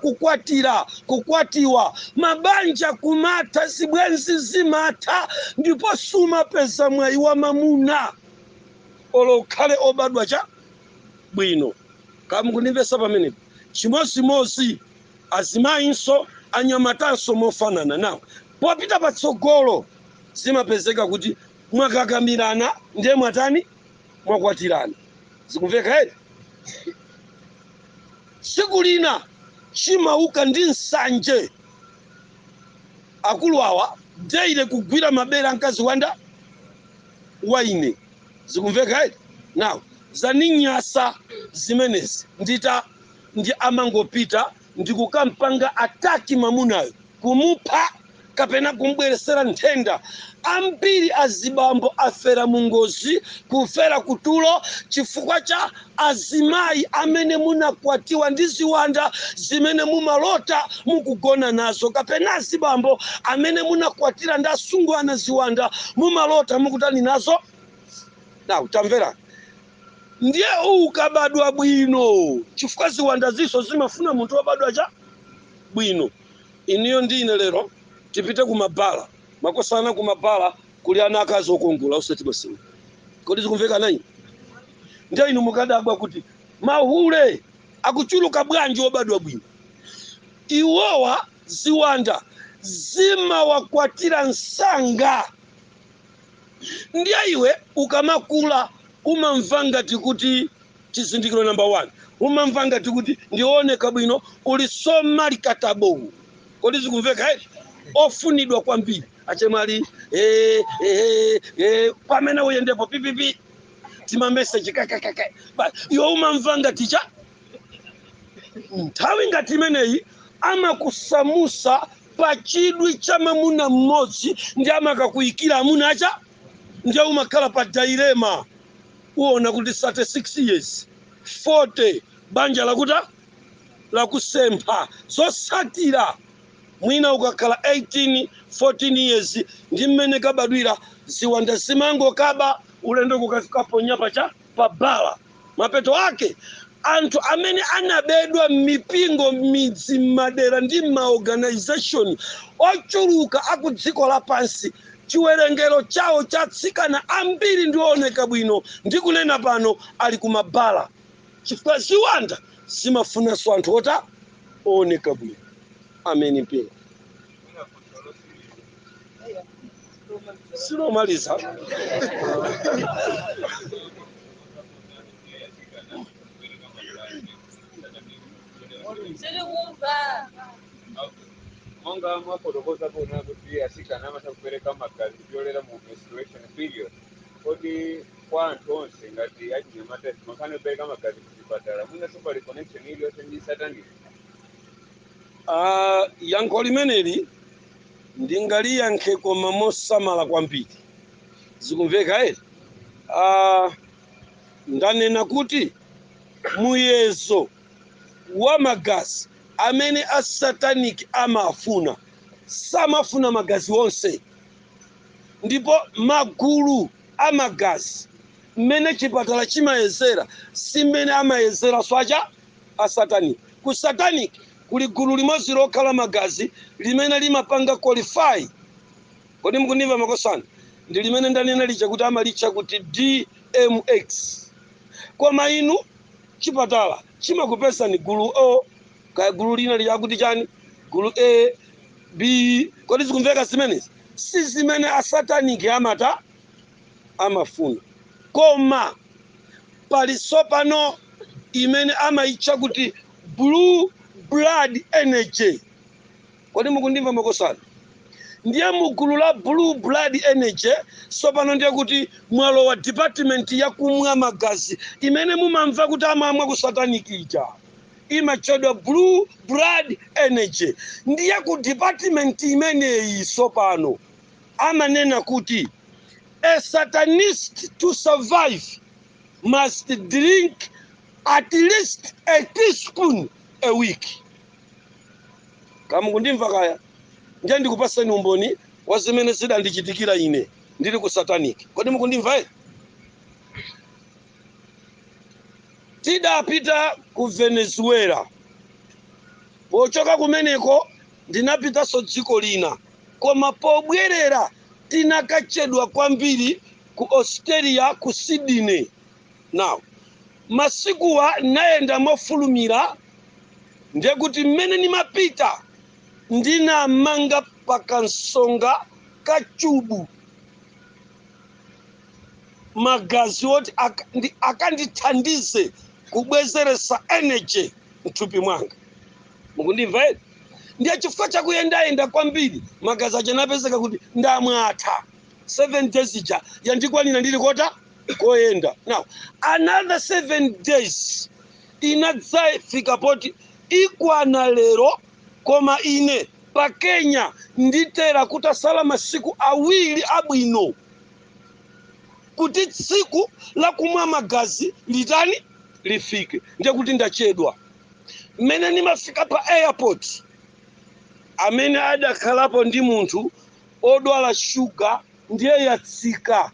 kukwatiwa mabanja kumata zibwenzi zimata ndipo sumapeza mwayi wa mamuna olo khale obadwa cha bwino. Kama kunimvesa pamene chimosimosi azimayinso anyamatanso mofanana nawo popita patsogolo zimapezeka kuti mwakakamirana ndiye mwatani mwakwatirana. Zikumveka eti? Siku lina chimauka ndi nsanje akulu awa deile kugwira mabere ankazi wanda waine. Zikumveka eti? Now zaninyasa zimenezi ndi amangopita ndikukampanga ataki mamunayo kumupha kapena kumbweresera nthenda. Ambiri azibambo afera mungozi kufera kutulo chifukwa cha azimayi amene munakwatiwa ndi ziwanda zimene mumalota mukugona nazo kapena azibambo amene munakwatira ndi asungwana ziwanda mumalota mukutani nazo. Now tamvera ndiye ukabadwa bwino chifukwa ziwanda ziso zimafuna munthu wabadwa cha bwino. Iniyo ndine lero tipite kumabala makosana kumabala kuli ana akazi okongula usati basi. Kodi zikumveka nayi ndiye inu mukadabwa kuti mahule akuchuluka bwanji obadwa bwino. Iwowa ziwanda zimawakwatira nsanga. Ndiye iwe ukamakula umamva ngati kuti chizindikiro number 1 umamva ngati kuti ndioneka bwino uli somalikatabo. Kodi zikumveka eti? Ofunidwa kwambiri achemali pamene uyendepo pipipi tima message kakakaka iwo umamva ngati cha nthawi ngati imeneyi amakusamusa pa chidwi cha mamuna mmodzi ndi amakakuyikira amuna acha ndiye umakhala pa dilema. Uona kuti 36 years 40 banja lakuta lakusempha zosatira. Mwina ukakhala 18 14 years ndi mmene kabadwira ziwanda zimango kaba ulendo kukafikaponya pacha pa bala. Mapeto ake anthu amene anabedwa mipingo midzi madera ndi maorganization ochuluka aku dziko lapansi chiwerengero chawo chatsikana ambiri ndioneka bwino ndi kunena pano ali kumabala chifukwa ziwanda zimafunanso anthu ota oneka bwino. Ameni mpingo silomaliza. Monga mwafotokoza kuna kuti asikana amata kupereka magazi kudyolera mu menstruation period. Kodi kwa anthu onse ngati achinyamata makhane kupereka magazi kuchipatala mwina pali connection iliyonse ndi satani? Yankho limeneli ndingaliyankhe koma mosamala kwambiri. Zikumveka eti? Ndanena kuti muyezo wa magazi amene asatanic amafuna samafuna magazi wonse, ndipo magulu amagazi mmene chipatala chimayezera simene amayezera swacha asatanic. Ku satanic kuli gulu limodzi lokhala magazi limene limapanga qualify. Kodi mukundimva makosana? Ndi limene ndanena lija kuti amalicha kuti DMX. Koma inu chipatala chimakupesa ni gulu O kaya gulu lina liyakuti chani gulu A B. Kodi zikumveka zimenezi? Si zimene asataniki amata amafuna. Koma pali sopano imene amayicha kuti blue blood energy. Kodi mukundimva makosana? Ndiye mugulu la blue blood energy sopano ndiye kuti mwalo wa department ya kumwa magazi imene mumamva kuti amamwa kusatanikija imachedwa blue blood energy. Ndiye ku department imeneyi sopano amanena kuti a satanist to survive must drink at least a teaspoon a week. Kama kundimva kaya ndiye ndikupasani umboni wa zimene zidandichitikira ine ndili ku satanic. Kodi mukundimva eti? Tidapita ku Venezuela. Pochoka kumeneko ndinapitanso dziko lina. Koma pobwerera tinakachedwa kwambiri ku Australia ku Sydney. Now masikuwa naenda mofulumira ndiye kuti mmene nimapita ndinamanga pakansonga kachubu magazi oti akandithandize kubwezeresa energy mthupi mwanga. Mukundimva eti? Ndiye chifukwa chakuyendayenda kwambiri magazi achanapezeka kuti ndamwatha 7 days ija yandikwanira ndili kota koyenda. Now another 7 days inadzafika poti ikwana lero koma ine pa Kenya nditera kutasala masiku awiri abwino kuti tsiku la kumwa magazi litani lifike. Ndiye kuti ndachedwa. Mmene nimafika pa airport amene adakhalapo ndi munthu odwala shuga ndiye yatsika,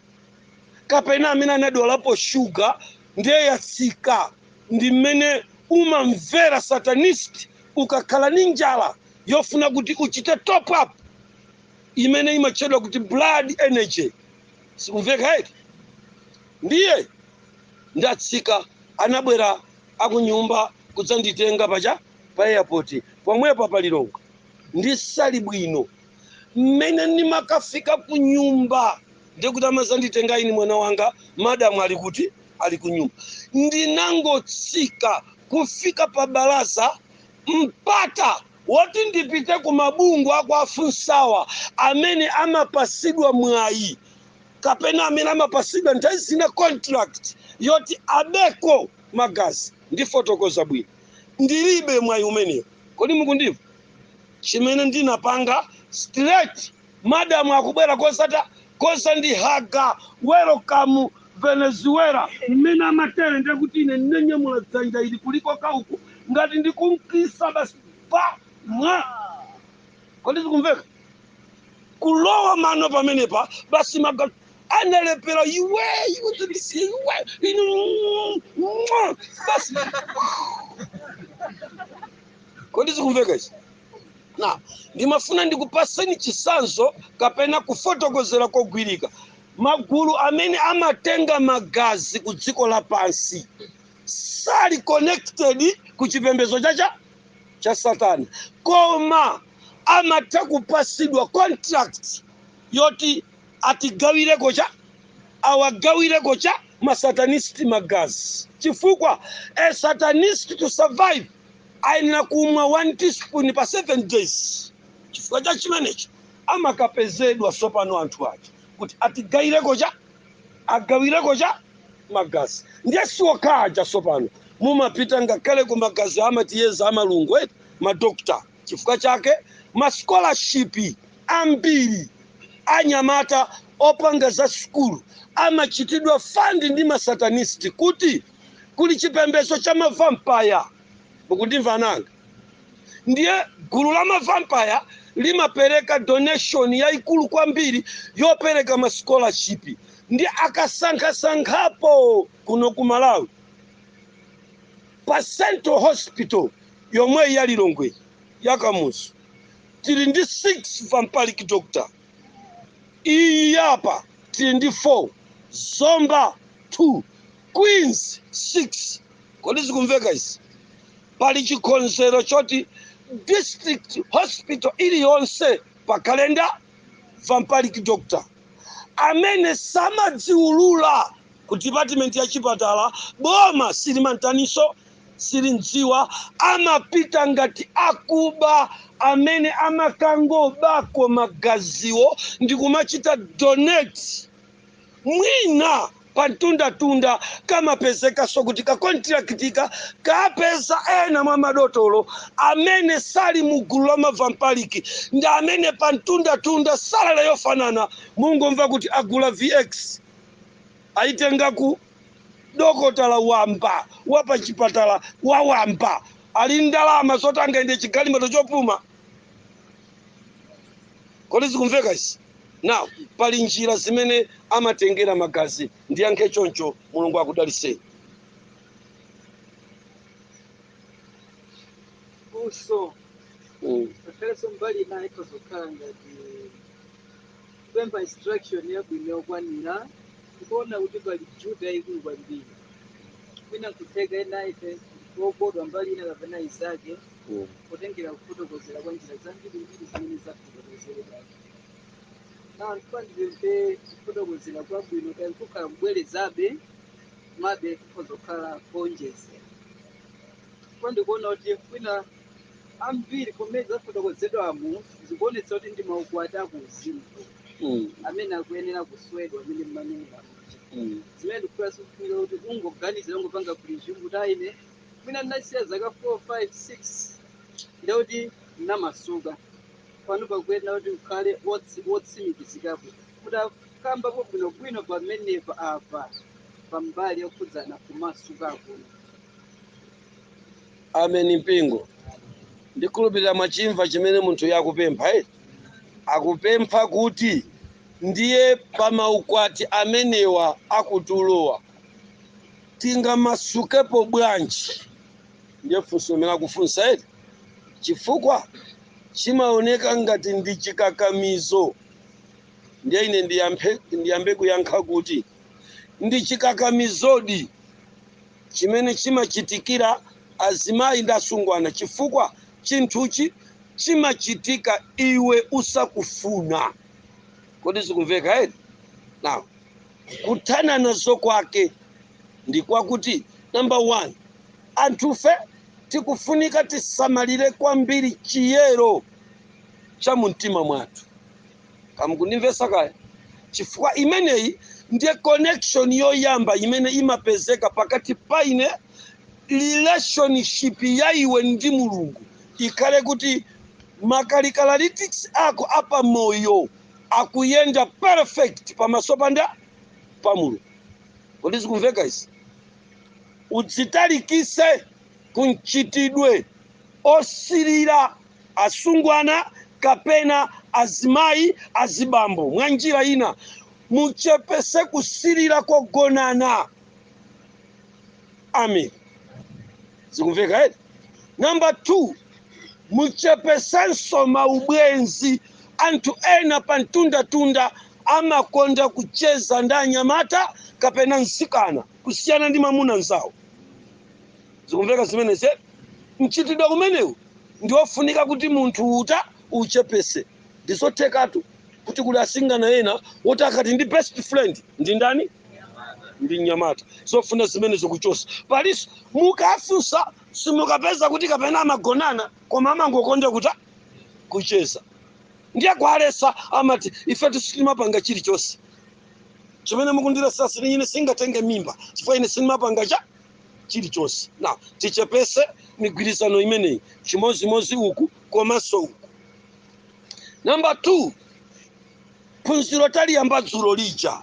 kapena amene anadwalapo shuga ndiye yatsika. Ndi mmene umamvera satanist ukakhala ni njala yofuna kuti uchite top up imene imachedwa kuti blood energy. Sikumveka eti? Ndiye ndatsika anabwera akunyumba kudzanditenga pacha pa airport pomwepa palilonga ndisali bwino mmene ndimakafika ku nyumba ndikuti amazanditenga ini mwana wanga madamu ali kuti ali ku nyumba ndinangotsika kufika pa balaza mpata woti ndipite ku mabungu ako afunsawa amene amapasidwa mwayi kapena amene amapasidwa nthawi zina contract yoti abeko magazi ndifotokoza bwino ndilibe mwayi umenewo kodi mukundimva chimene ndinapanga straight madamu akubwera kosa ndi haga welcome Venezuela mmene amatere ndekuti ine ndinenyamula dzanja ili kuliko kauku ngati ndikunkisa basi pa mwa kodi zikumveka kulowa mano pamenepa basi magazi analepera iwe basi kodi zikumveka izi na ndimafuna ndikupaseni chisanzo kapena kufotokozera kogwirika magulu amene amatenga magazi ku dziko lapansi sali connected ku chipembedzo cha satana koma amatha kupasidwa contract yoti atigawireko awagawireko masatanist magazi chifukwa a satanist to survive aina kumwa 1 teaspoon pa 7 days chifukwa cha chimenecho amakapezedwa sopano anthu ake kuti atigawireko agawireko magazi ndiye siwokhaja sopano mumapita ngakhale ku magazi amatiyeza amalungu madokta chifukwa chake ma scholarship ambiri anyamata opanga za skulu amachitidwa fund ndi masatanist kuti kuli chipembedzo cha mavampire mukundimva nanga ndiye gulu la mavampire limapereka donation yaikulu kwambiri yopereka ma scholarship ndi akasankhapo kuno ku Malawi pa Central Hospital yomwe ya Lilongwe yakamuso tili ndi 6 vampiric doctor iyi yapa tili ndi 4 Zomba 2 Queens 6 kodi zikumveka izi pali chikonzero choti district hospital iliyonse pa kalenda vampiric doctor amene samadziulula ku department ya chipatala boma silimantaniso silindziwa amapita ngati akuba amene amakangobako magaziwo ndi kumachita donate mwina pantunda kamapezeka so kuti kakontraktika kapeza ena mwa madotolo amene sali mugulu la mavampiriki ndi amene pantunda salala yofanana mungomva kuti agula VX aitenga ku dokotala wamba wapa chipatala wawamba ali ndalama zotanga inde chigalimoto chopuma kodi zikumveka isi now pali njira zimene amatengera magazi ndiyankhe choncho mulungu akudaliseni uso akaleso mbali na ikazokhala ngati kupemba instruction yabwino yokwanira kuona kuti pali juda ikulu kwambiri kwina kuteka ena ife kuokodwa mbali ina kapena izake kutengera kufotokozera kwa njira zambiri zimene zafotokozera na ndipandipempe kufotokozera kwabwino kali kukhala kubwerezabe mabe kuzokhala konjeza kwandikuona kuti kwina ambiri kumene zafotokozedwamo zikuonetsa kuti ndi maukwati akuuzimu amene akuyenera kuswedwa amene mmanenera zimene ndikufuna kuti ungoganizira ungopanga kulichungu kuti aine mwina ndinasiya zaka 4, 5, 6 ndikuti ndinamasuka pano pakuyenera kuti ukhale wotsimikizikapo kuti akambapo bwinobwino pamenepa apa pambali yokhudzana kumasukako ameni mpingo ndikhulupirira mwachimva chimene munthu yakupempha akupempha kuti ndiye pamaukwati amenewa akutulowa tingamasukepo bwanji ndiye funso mena kufunsa chifukwa chimaoneka ngati ndi chikakamizo ndiye ine ndiyambe kuyankha kuti ndi chikakamizodi chimene chimachitikira azimayi ndi asungwana, chifukwa chinthuchi chimachitika iwe usakufuna. Kodi zikumveka edi? Now, kuthana nazo kwake ndi kwakuti number 1, anthufe tikufunika tisamalire kwambiri chiyero cha mumtima mwathu. Kamukundimvesa kaya? Chifukwa imeneyi ndiye connection yoyamba imene imapezeka pakati paine relationship ya iwe ndi Mulungu. Ikhale kuti makalikalalitics ako apa moyo akuyenda perfect pamaso pa Mulungu. Kodi zikumveka isi? Udzitalikise kunchitidwe osirira asungwana kapena azimayi azibambo. Mwanjira ina muchepese kusirira kogonana. Amen. Zikumveka edi? Number 2, muchepesenso maubwenzi. Anthu ena pantunda amakonda kucheza ndi anyamata kapena nsikana kusiyana ndi mamuna nzawo. Zikumveka zimenezi? Mchitidwe umenewu ndiofunika kuti munthu uta uchepese. Ndizothekatu kuti kuli asingana ena woti akati ndi best friend ndi ndani? Ndi nyamata. Zofuna zimenezo kuchosa. Paliso mukafunsa simukapeza kuti kapena amagonana koma amangokonda kuta kucheza. Ndiye kwalesa amati ife tisimapanga chilichonse. Chimene mukundilesa ine singatenge mimba chifukwa ine simapanga chilichonse. Now, tichepese migwirizano imeneyi chimozimozi uku komanso uku. Number 2, phunziro taliyamba dzulo lija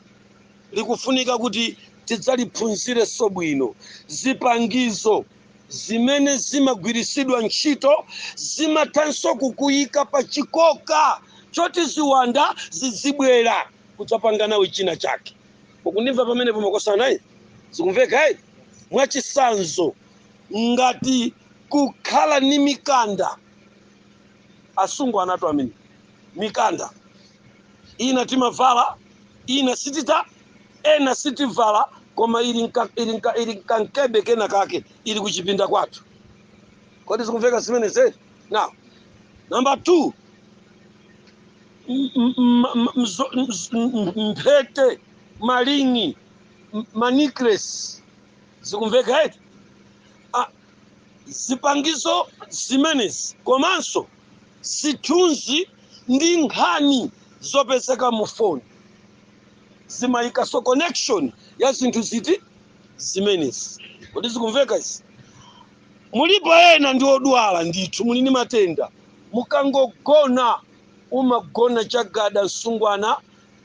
likufunika kuti tidzaliphunzire sobwino. Zipangizo zimene zimagwirisidwa ntchito zimathanso kukuyika pa chikoka choti ziwanda zizibwera kudzapanga nawe china chake. Ukundimva pamene pomakosana ine? Zikumveka edi? Mwachisanzo ngati kukhala ni mikanda. Asungwana atu amene mikanda ina timavala, ina sitita, ena sitivala, koma ili kankebe kena kake ili kuchipinda kwathu. Kodi zikumveka zimenezi? Now, number 2, mphete, malingi, manicklace. Zikumveka edi? Zipangizo zimenezi komanso zithunzi ndi nkhani zopezeka mu phone zimayika so connection ya zinthu ziti zimenezi. Kodi zikumveka isi? Mulipo ena ndi odwala ndithu, muli ni matenda, mukangogona umagona chagada nsungwana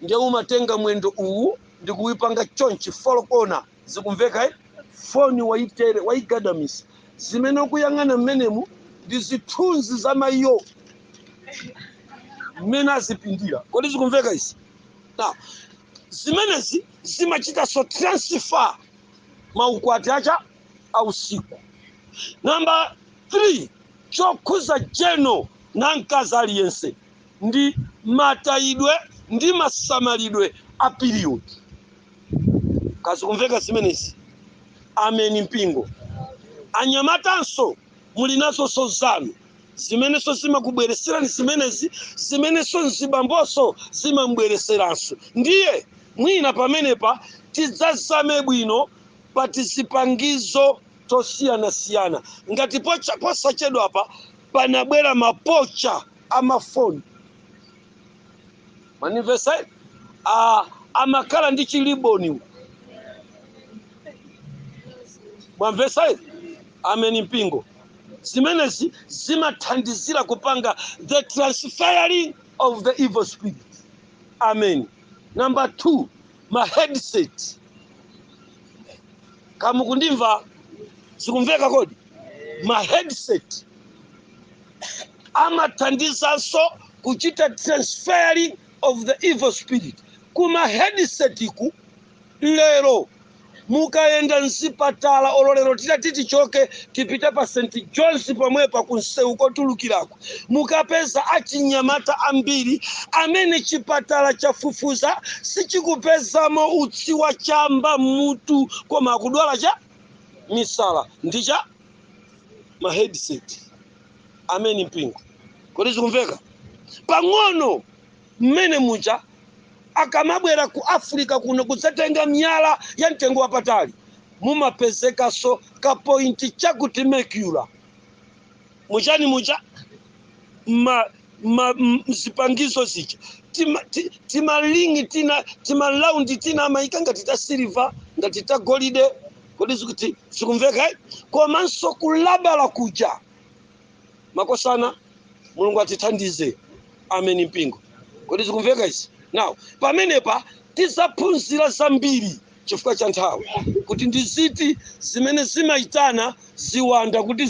ndiye umatenga mwendo uwu ndi kuipanga chonchi folokona. Zikumveka isi? Phone waitere waigadamisa. Zimene ukuyang'ana mmenemu ndi zithunzi za mayo mmene azipindira. Kodi zikumveka isi? Now, zimenezi zimachita so transfer maukwati acha ausiku. Number 3, chokhudza jeno na mkazi aliyense ndi matayidwe ndi masamalidwe a period. Kazikumveka zimenezi? Amen mpingo. Anyamatanso muli nazo sozanu zimenezo zimakubwereserani zimenezi, zimenezo nzibamboso zimambwereseranso. Ndiye mwina pamenepa tidzazame bwino pa tizipangizo tosiyana-siyana. Ngati posachedwa apa panabwera mapocha amafoni. Manifestai amakhala ndi chiliboni. Mwamvesai? Amen mpingo. Zimenezi zimathandizira kupanga the transferring of the evil spirit. Amen. Number 2, my headset. Kamukundimva? Zikumveka kodi? My headset amathandiza so kuchita transferring of the evil spirit. Kuma headset iku lero mukaenda nsipatala ololero titi choke tipita pa St. John's pamwepa kunseu kotulukirako mukapeza achinyamata ambiri amene chipatala chafufuza sichikupezamo utsi wa chamba mutu koma kudwala misala ndicha ma headset amene mpingo kodi zikumveka pang'ono mmene mucha akamabwera ku Africa kuno kudzatenga miyala ya mtengo wapatali mumapezekaso ka point chakuti mercury muchani mucha zipangizo zicha timalingi timalaundi tina amaika ngati ta silver ngati ta golide kodi zikuti zikumveka komanso kulabala kuja makosana mulungu atithandize ameni mpingo kodi zikumveka izi now pamenepa tizaphunzira zambiri chifukwa cha nthawi kuti ndiziti zimene zimaitana ziwanda kuti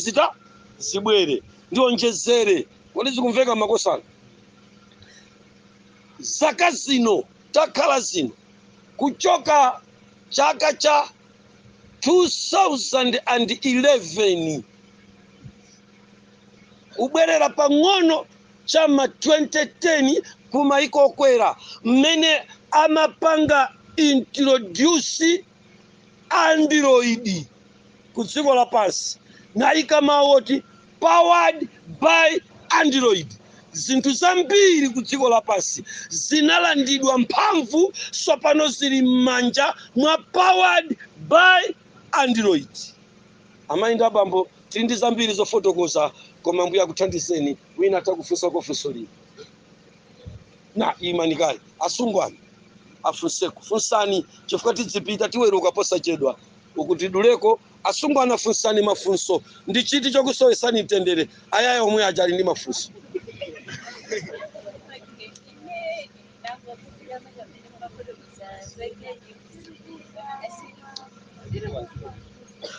zibwere ndionjezere kodi zikumveka makosana zaka zino takhala zino kuchoka chaka cha 2011 ubwerera pang'ono chama 2010 kumaiko okwera mmene amapanga introduce android ku dziko lapansi naika mawoti powered by android zinthu zambiri ku dziko lapansi zinalandidwa mphamvu sopano zili m'manja mwa powered by android amayinda bambo tili ndi zambiri zofotokoza koma mbuya kuthandizeni wina atakufunsa kofunso lino na imanikali asungwana afunseku funsani chifukwa tidzipita tiweruka posachedwa ukuti duleko asungwana funsani mafunso ndi chiti chokusowesani mtendere ayayo omwe ajali ndi mafunso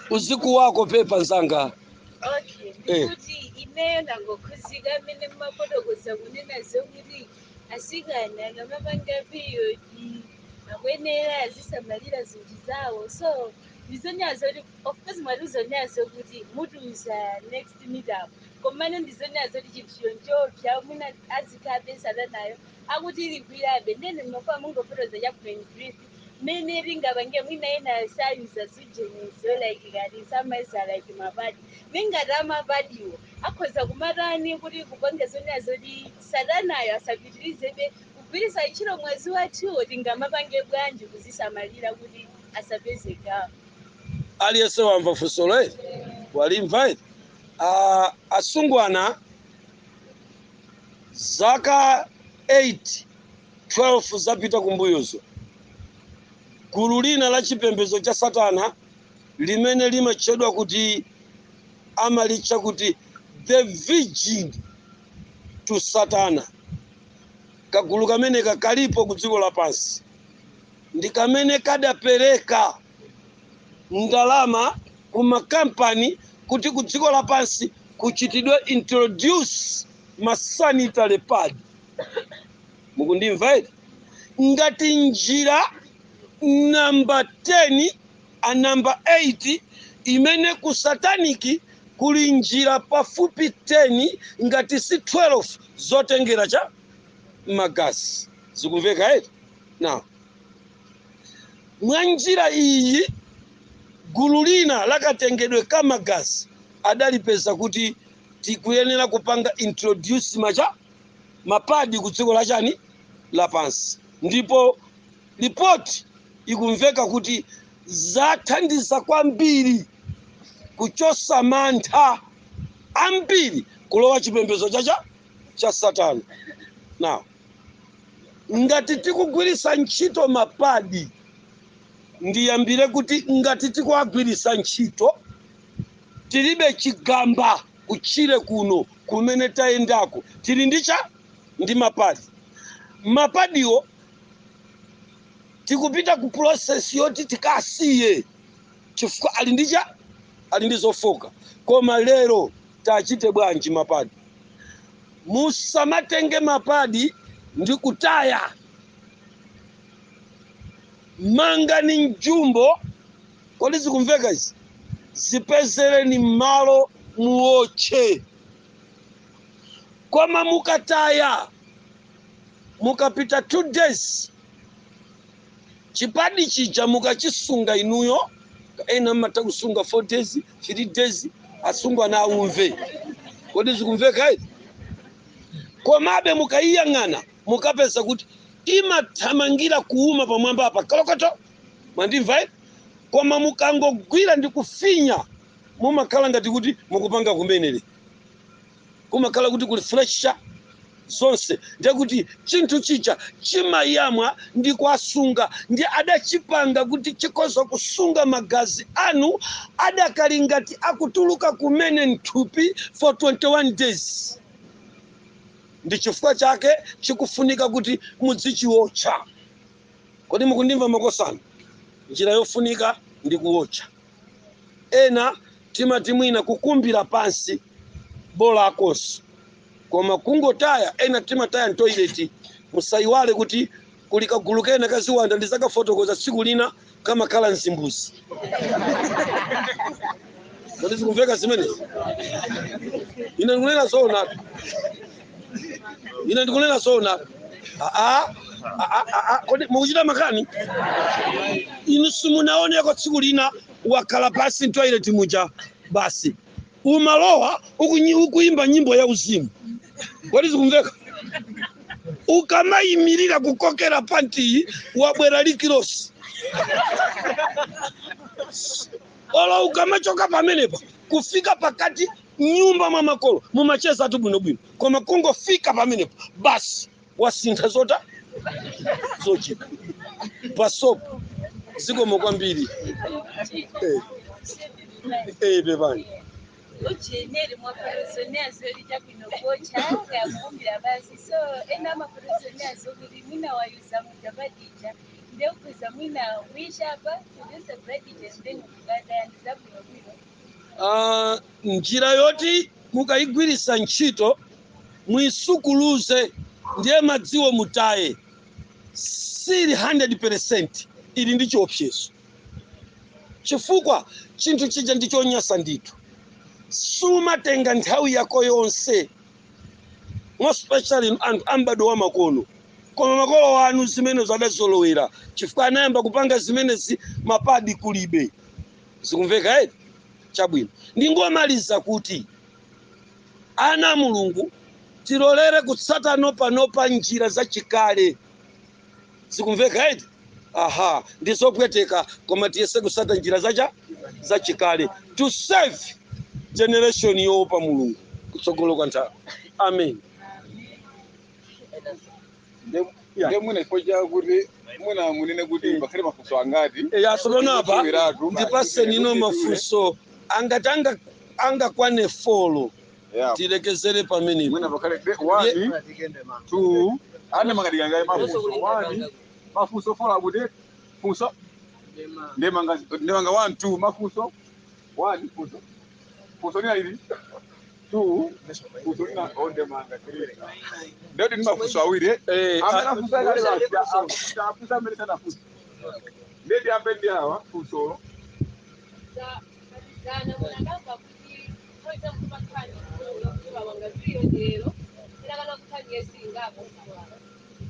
usiku wako pepa nzanga kuti ineyo nangokhuzika amene mumafotokoza kunena zokuti asikana ngamapanga periodi akwenera azisamalira zinthu zawo so ndizonyazo kuti of course mwatizonyazo kuti mutuza next meetup komano ndizonyazo kuti chinthu chonchopya mwina azikapesana nayo akuti ilikwirabe ndene mmakuwa mungofotoza cha brain breath mene ringabange mwina ena sayuza sujenizo like kati samaisa like mabadi vingati amabadiwo akhoza kumatani kuti kupangezonyazo kuti satanayo asapitirizebe kugwirisa ichiro mwezi wathu tingamapange bwanji kuzisamalira kuti asapezeka aliyese wamva funso walimva asungwana zaka 12 zapita kumbuyozo gulu lina la chipembedzo cha satana limene limatchedwa kuti amalicha kuti the virgin to satana kagulu kamene kakalipo ku dziko lapansi ndi kamene kadapereka ndalama ku makampani kuti ku dziko lapansi kuchitidwe introduce ma sanitary pad mukundimva ngati njira namba 10 a namba 8 imene ku sataniki kuli njira pafupi 10 ngati si 12 zotengera cha magazi zikumveka now mwa njira iyi gulu lina lakatengedwe ka magazi adalipeza kuti tikuyenera kupanga introduce mapadi ku dziko la chani lapansi ndipo report ikumveka kuti zathandiza kwambiri kuchosa mantha ambiri kulowa chipembedzo cha satana now ngati tikugwirisa ntchito mapadi ndiyambire kuti ngati tikuagwirisa ntchito tilibe chigamba kuchire kuno kumene tayendako tili ndi mapadiwo tikupita ku process yoti tikasiye chifukwa ali ndi zofoka koma lero tachite bwanji mapadi musamatenge mapadi ndi kutaya manga ni njumbo kodi zikumveka izi zipezereni malo muoche koma mukataya mukapita 2 days chipadi chija mukachisunga inuyo ena mata kusunga 4 days 3 days asungwa na umve kodi zikumveka iti komabe mukaiyang'ana mukapeza kuti imathamangira kuuma pamwamba apa kalokoto mwandimva iti koma mukangogwira ndi kufinya mumakhala ngati kuti mukupanga kumenere kumakhala kuti kuli fresha zonse ndekuti chinthu chicha chimayamwa ndi kwasunga ndi adachipanga kuti chikoza kusunga magazi anu adakali ngati akutuluka kumene nthupi for 21 days ndi chifukwa chake chikufunika kuti mudzichiotcha kodi mukundimva makosana njira yofunika ndi kuotcha ena timati mwina kukumbira pansi bola akonso koma kungotaya ena timataya ntoileti musayiwale kuti kulikagulu kena kaziwanda ndizakafotokoza tsiku lina kamakhala mzimbuzi kodi zikumveka zimenezi ine ndikunena zoona kodi mukuchita makani inu simunaoneko tsiku lina wakhala pasi ntoileti muja basi umalowa ukuimba nyimbo ya uzimu kodi zikumveka ukamayimirira kukokera panti wabwera likilosi olo ukamachoka pamenepa kufika pakati nyumba mwa makolo mumacheza tu bwinobwino koma kungofika pamenepa basi wasintha zochita pasopo zikomo kwambiri bebani ucheneri mwaporosoniazo lija kuno kocha kakumbira basi so ena maporosoniazo kuti mwina wayuza mudabadija ndeukweza mwina wishapa kujusa bradija then kukadaya ndizakuno kuno njira yoti mukayigwirisa ntchito mwisukuluze ndiye madziwo mutaye sili 100% ili ndi chiopsezo chifukwa chinthu chija ndichonyasa ndithu sumatenga nthawi yako yonse most especially anthu ambado wa makono koma makolo wanu zimene zadazolowera chifukwa anayamba kupanga zimenezi mapadi kulibe zikumveka eti chabwino ndingomaliza kuti ana mulungu tilolere kutsata nopa njira zachikale zikumveka eti ndizopweteka koma tiyese kusata njira zachikale to save generation yopa mulungu kutsogolo kwa nthawi amen ndemuna ifoja kuti muna munene kuti bakhale mafunso angati yasobanapa ndipase nino mafunso angati angakwane folo tilekezere pamene muna bakhale 1 2 ane makadigangaye mafunso 1 mafunso folo kuti funso ndemanga 1 2 mafunso 1 funso ni ali 2 funso ni onde manga 3 ndio ni mafunso awili amana funso ali afusa mbele sana funso ndio apendi hawa funso sana munagamba kuti koza kubakani kwa wangazio lero ila kana kufanya singapo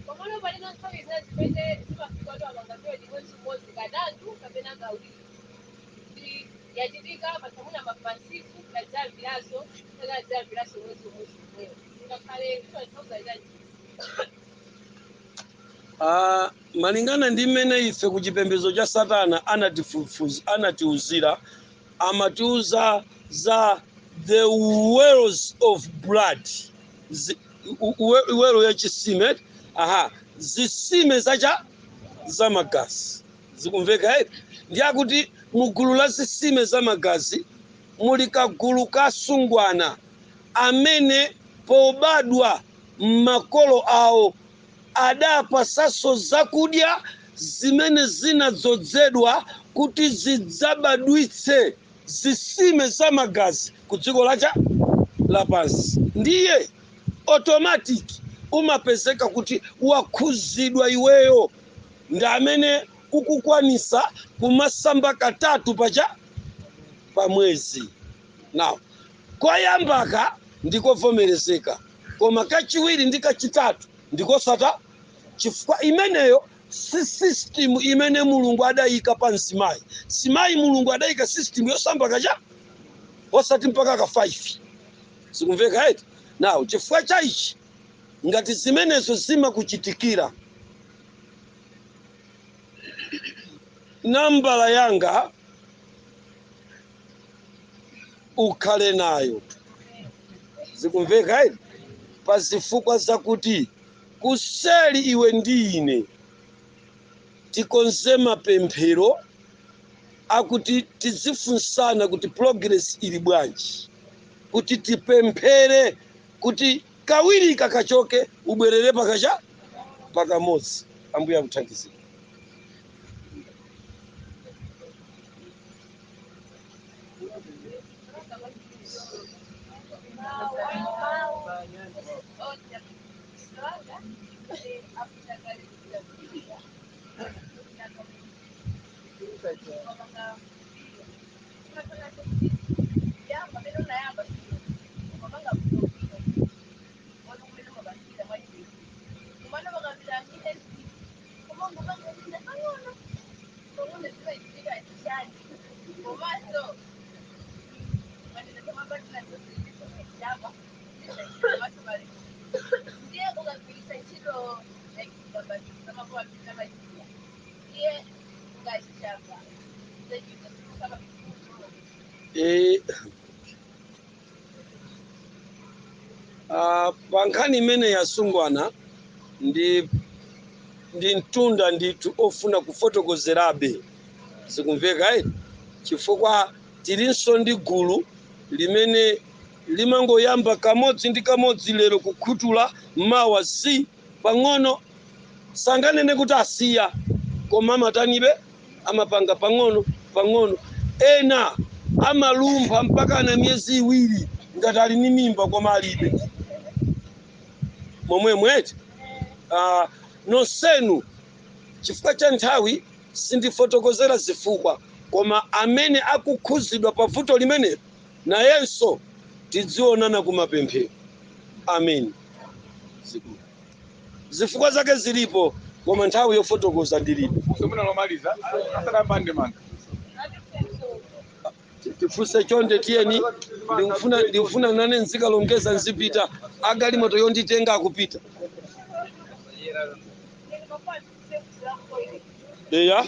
komano bali na kwa hizo zipende zibafika watu wangazio ni mwezi mmoja kadatu kabena gauli yajibika batamuna mafasiku kaza vilazo mwezi mmoja ngakale kwa zaidi malingana ndi mmene ife kuchipembedzo cha satana anatiuzira amatiuza za the wells of blood welo ya chisime zisime za magazi zikumveka eti ndiyakuti mugulu la zisime za magazi muli kagulu kasungwana amene pobadwa makolo awo adapa saso zakudya zimene zinadzozedwa kuti zidzabadwitse zisime za magazi ku dziko lapansi ndiye automatic umapezeka kuti wakhuzidwa iweyo ndi amene ukukwanisa kumasamba katatu pa mwezi now koyambaka ndikovomerezeka koma kachiwiri ndi kachitatu ndikosata chifukwa imeneyo si system imene mulungu adayika pa mzimayi. Simayi mulungu adayika system yosamba kacha osati mpaka ka 5. Sikumveka eti? Now chifukwa cha ichi ngati zimenezo zimakuchitikira, nambala yanga ukhale nayo. Zikumveka eti? Pa zifukwa zakuti kuseli iwe ndi ine tikonze mapemphero akuti tizifunsana kuti progress ili bwanji, kuti tipemphere kuti kawiri kakachoke ubwerere pakacha pakamodzi. Ambuye akuthandizire. Pankhani imene yasungwana ndi mtunda ndithu ofuna kufotokozerabe. Zikumveka eti? Chifukwa tilinso ndi gulu limene limangoyamba kamodzi ndi kamodzi lero kukhutula mawa zi pang'ono, sanganene kuti asiya, koma amatanibe amapanga pang'ono pang'ono. Ena amalumpha mpaka na miyezi 2 ngati ali ni mimba koma alibe. Momwemweti nonsenu chifukwa cha nthawi sindifotokozera zifukwa, koma amene akukhuzidwa pa vuto limenelo nayenso tidzionana kumapemphero. Amen. Zifukwa zake zilipo koma nthawi yofotokoza ndilipo. Somuna lomaliza asadambande manga. Tifuse chonde tiyeni ndikufuna nane nzika longeza nzipita agali moto yonditenga akupita. Eya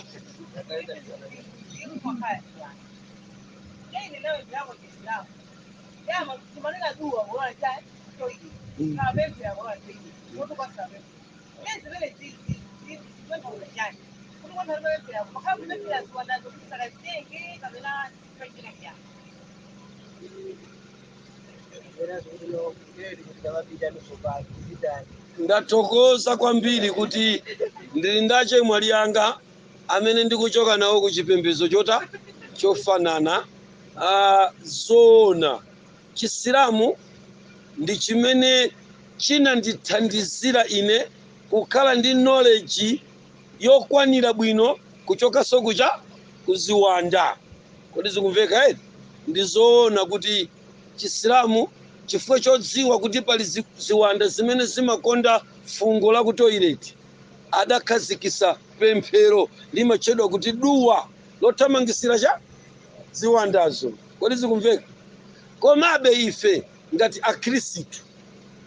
ndathokoza kwambiri kuti ndili ndache mwali yanga amene ndikuchoka nawo ku chipembedzo chofanana. Zoona Chisilamu ndi chimene chinandithandizira ine kukhala ndi knowledge yokwanira bwino kuchokanso kuziwanda. Kodi zikumveka eti? Ndizoona kuti Chisilamu chifukwa chodziwa kuti pali ziwanda zimene zimakonda fungo la ku toilet, adakhazikisa pemphero limatchedwa kuti duwa lothamangisira cha ziwandazo. Kodi zikumveka? Komabe ife ngati akhristu,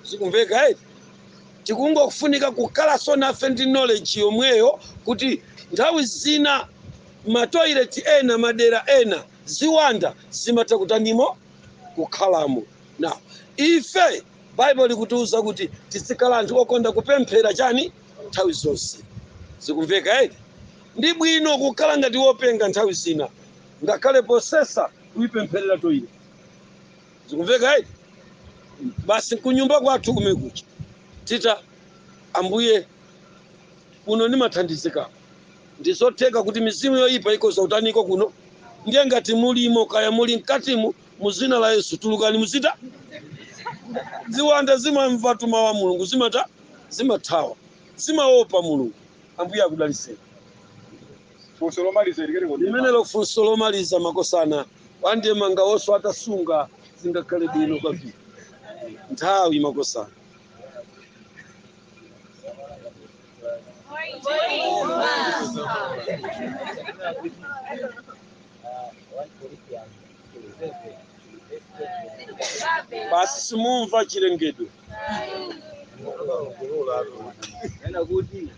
zikumveka eti, tikungofunika kukhalanso nafe ndi knowledge yomweyo kuti nthawi zina matoilet ena madera ena ziwanda zimatha kutanimo kukhalamo. Now ife Bible likutiuza kuti tizikhala anthu okonda kupemphera chani nthawi zonse. Zikumveka eti? Ndi bwino kukhala ngati wopenga nthawi zina, ngakhale posesa kuipempherera toilet. Zikumveka eti? Basi kunyumba kwathu kumekucha tita Ambuye kuno ndimathandizika. Ndizotheka kuti mizimu yoyipa ikoza utaniko kuno. Ndiye ngati mulimo kaya muli mkatimu muzina la Yesu tulukani muzita. Ziwanda zimamva tuma wa Mulungu zimathawa. Zimaopa Mulungu. Ambuye akudaliseni. Funso lomaliza ilikere ngoni. Limenelo funso lomaliza makosana. Wande manga oso atasunga zingakhale bwino kwambiri. Nthawi makosana. basi simumva chilengedwe. Nena kuti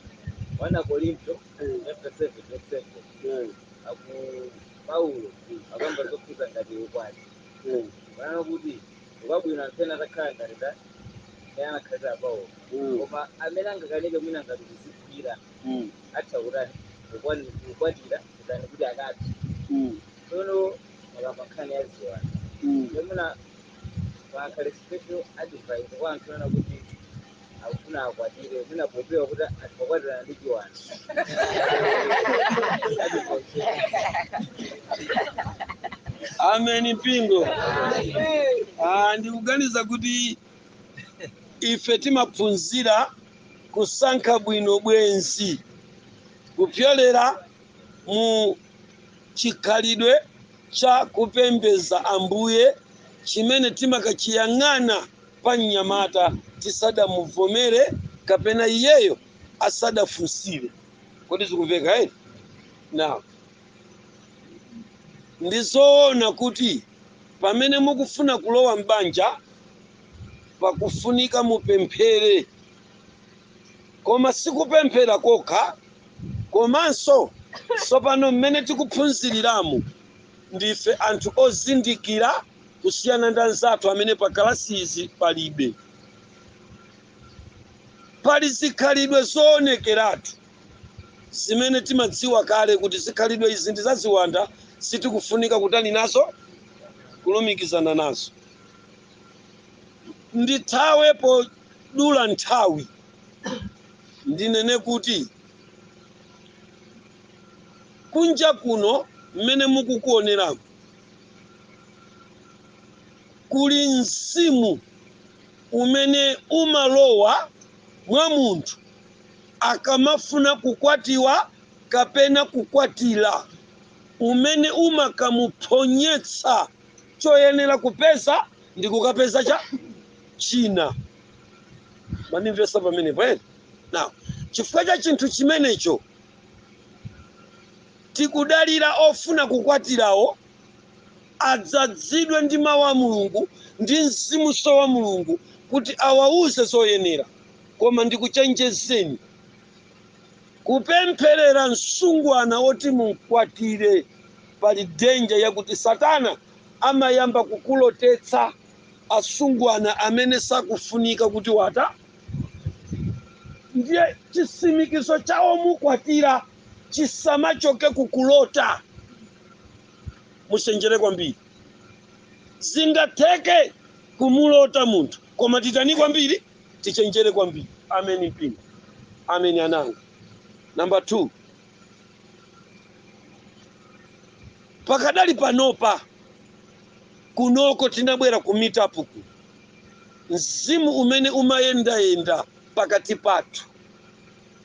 wana Korinto chapter 7 aku Paulo akamba zokhudza ngati ukwati. Wana kuti ukabwina mpena takhala ngati ta yana khaza Paulo. Koma amene angakanike mwina ngati kuzikwira atha kutani kukwatira kutani kuti akati. Sono akapakhani yaziwa. Yomuna wakhale special advice kwa anthu ana kuti akufuna akwatire mwina popewa kuti atikakwatira ndi chiwanda. Amen mpingo. Ndikuganiza kuti ife timaphunzira kusankha bwino bwenzi kupyolera mu chikhalidwe cha kupembeza Ambuye chimene timakachiyang'ana pa mnyamata tisadamuvomere kapena iyeyo asadafunsire. Kodi zikumveka ere? Now, ndizoona kuti pamene mukufuna kulowa mbanja pakufunika mupemphere, koma sikupemphera kokha, komanso sopano mmene tikuphunziriramu ndife anthu ozindikira kusiyana ndi anzathu amene pa kalasizi palibe. Pali zikhalidwe zoonekeratu zimene timadziwa kale kuti zikhalidwe izi ndi zaziwanda, sitikufunika kutani nazo, kulumikizana nazo. Ndithawe podula nthawi ndinene kuti kunja kuno mmene mukukuoneramu kuli mzimu umene umalowa mwa munthu akamafuna kukwatiwa kapena kukwatira, umene umakamuphonyetsa choyenera kupeza ndi kukapeza cha china. Manimvesa pamene pwene. Now, chifukwa cha chinthu chimenecho tikudalira ofuna kukwatirawo adzadzidwe ndi mawu a Mulungu ndi mzimunso wa Mulungu kuti awauze zoyenera. Koma ndikuchenjezeni, kupempherera msungwana woti mukwatire pali danger yakuti Satana amayamba kukulotetsa asungwana amene sakufunika kuti wata. Ndiye chisimikizo chawo mukwatira chisamachoke kukulota. Musenjere kwambiri. Zingatheke kumulota munthu, koma titani kwambiri, tichenjere kwambiri. Amen mpingo. Amen ananga. Number 2. Pakadali panopa kunoko tinabwera ku meetup ku. Mzimu umene umayenda pakati pathu.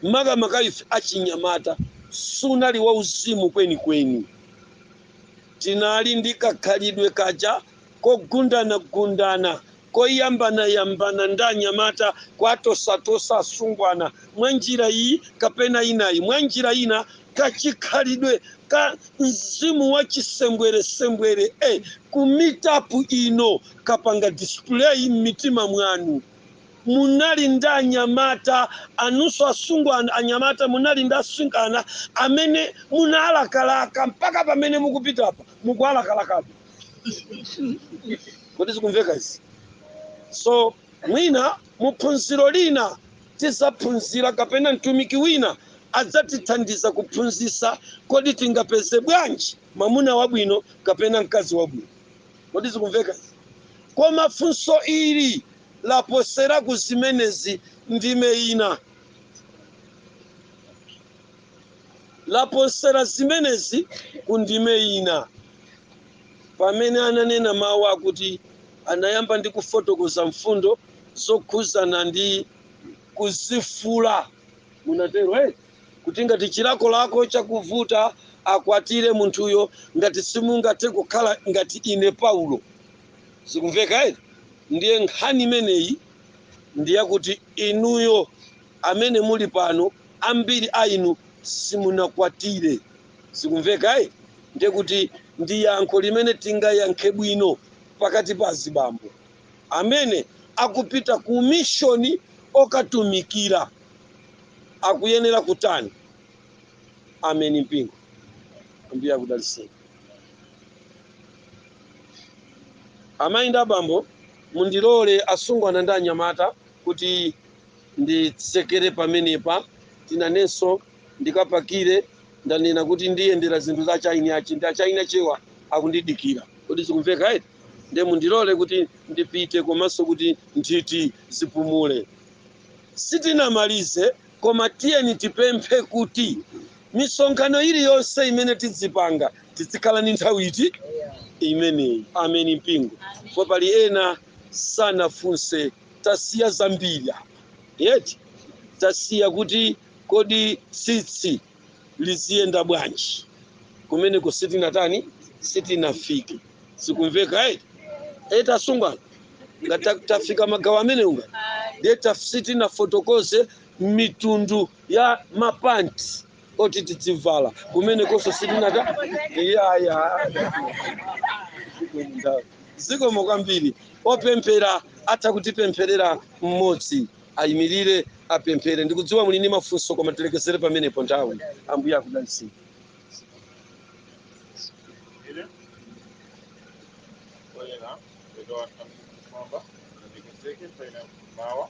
Makamaka ife achinyamata sunali wa uzimu kweni. Tinali ndi kakhalidwe kaja kogundana koyambana ndanyamata kwatosatosa asungwana mwanjira iyi kapena inayi, mwanjira ina kachikhalidwe ka mzimu wa chisembwere ku meetup ino kapanga display m'mitima mwanu. Munali ndanyamata anunso asungwana anyamata, munali ndasungana amene munalakalaka mpaka pamene mukupita apa mukualakalakabe. Kodi zikumveka izi? So mwina muphunziro lina tizaphunzira kapena mtumiki wina adzatithandiza kuphunzisa kodi tingapeze bwanji mwamuna wabwino kapena mkazi wabwino. Kodi zikumveka izi? Koma funso ili laposera kuzimenezi ndime ina. Laposera zimenezi kundime ina. Pamene ananena mawu akuti anayamba ndi kufotokoza mfundo zokhuzana ndi kuzifula. Munatero kuti ngati chilako lako chakuvuta akwatire munthuyo, ngati simungathe kukhala ngati ine Paulo. Zikumveka ndiye nkhani imeneyi ndiye kuti inuyo amene muli pano ambiri ainu simunakwatire. sikumveka ndekuti ndi yankho limene tingayankhe bwino pakati pa azibambo amene akupita ku mishoni okatumikira akuyenera kutani. Ameni mpingo ambuye akudaliseni. Amayi ndi abambo mundilole asungwana ndi anyamata kuti nditsekere pamenepa tinanenso ndikapakire ndanena kuti ndiyendera zinthu za chaini achi ndi achaina chewa akundidikira kuti zikumveka nde mundilole kuti ndipite komanso kuti nditi zipumule. Sitinamalize koma tiyeni tipemphe kuti misonkhano iliyonse imene tizipanga tizikhala ni nthawi iti imeneyi. Ameni mpingo. Kwa pali ena sanafunse tasiya zambiri yeti tasiya kuti kodi tsitsi liziyenda bwanji kumeneko sitinatani sitinafike. Sikumveka tasungwana tafika magawo amene unga deta sitinafotokoze mitundu ya mapanti oti tidzivala kumenekonso sitinata zikomo kwambiri. Opemphera atha kutipempherera mmodzi ayimirire apemphere. Ndikudziwa muli ndi mafunso koma tilekezere pamenepo nthawi. Ambuye akudaliseni. Olha lá, pegou a camisa do samba, tem que ser que foi, né? Mal.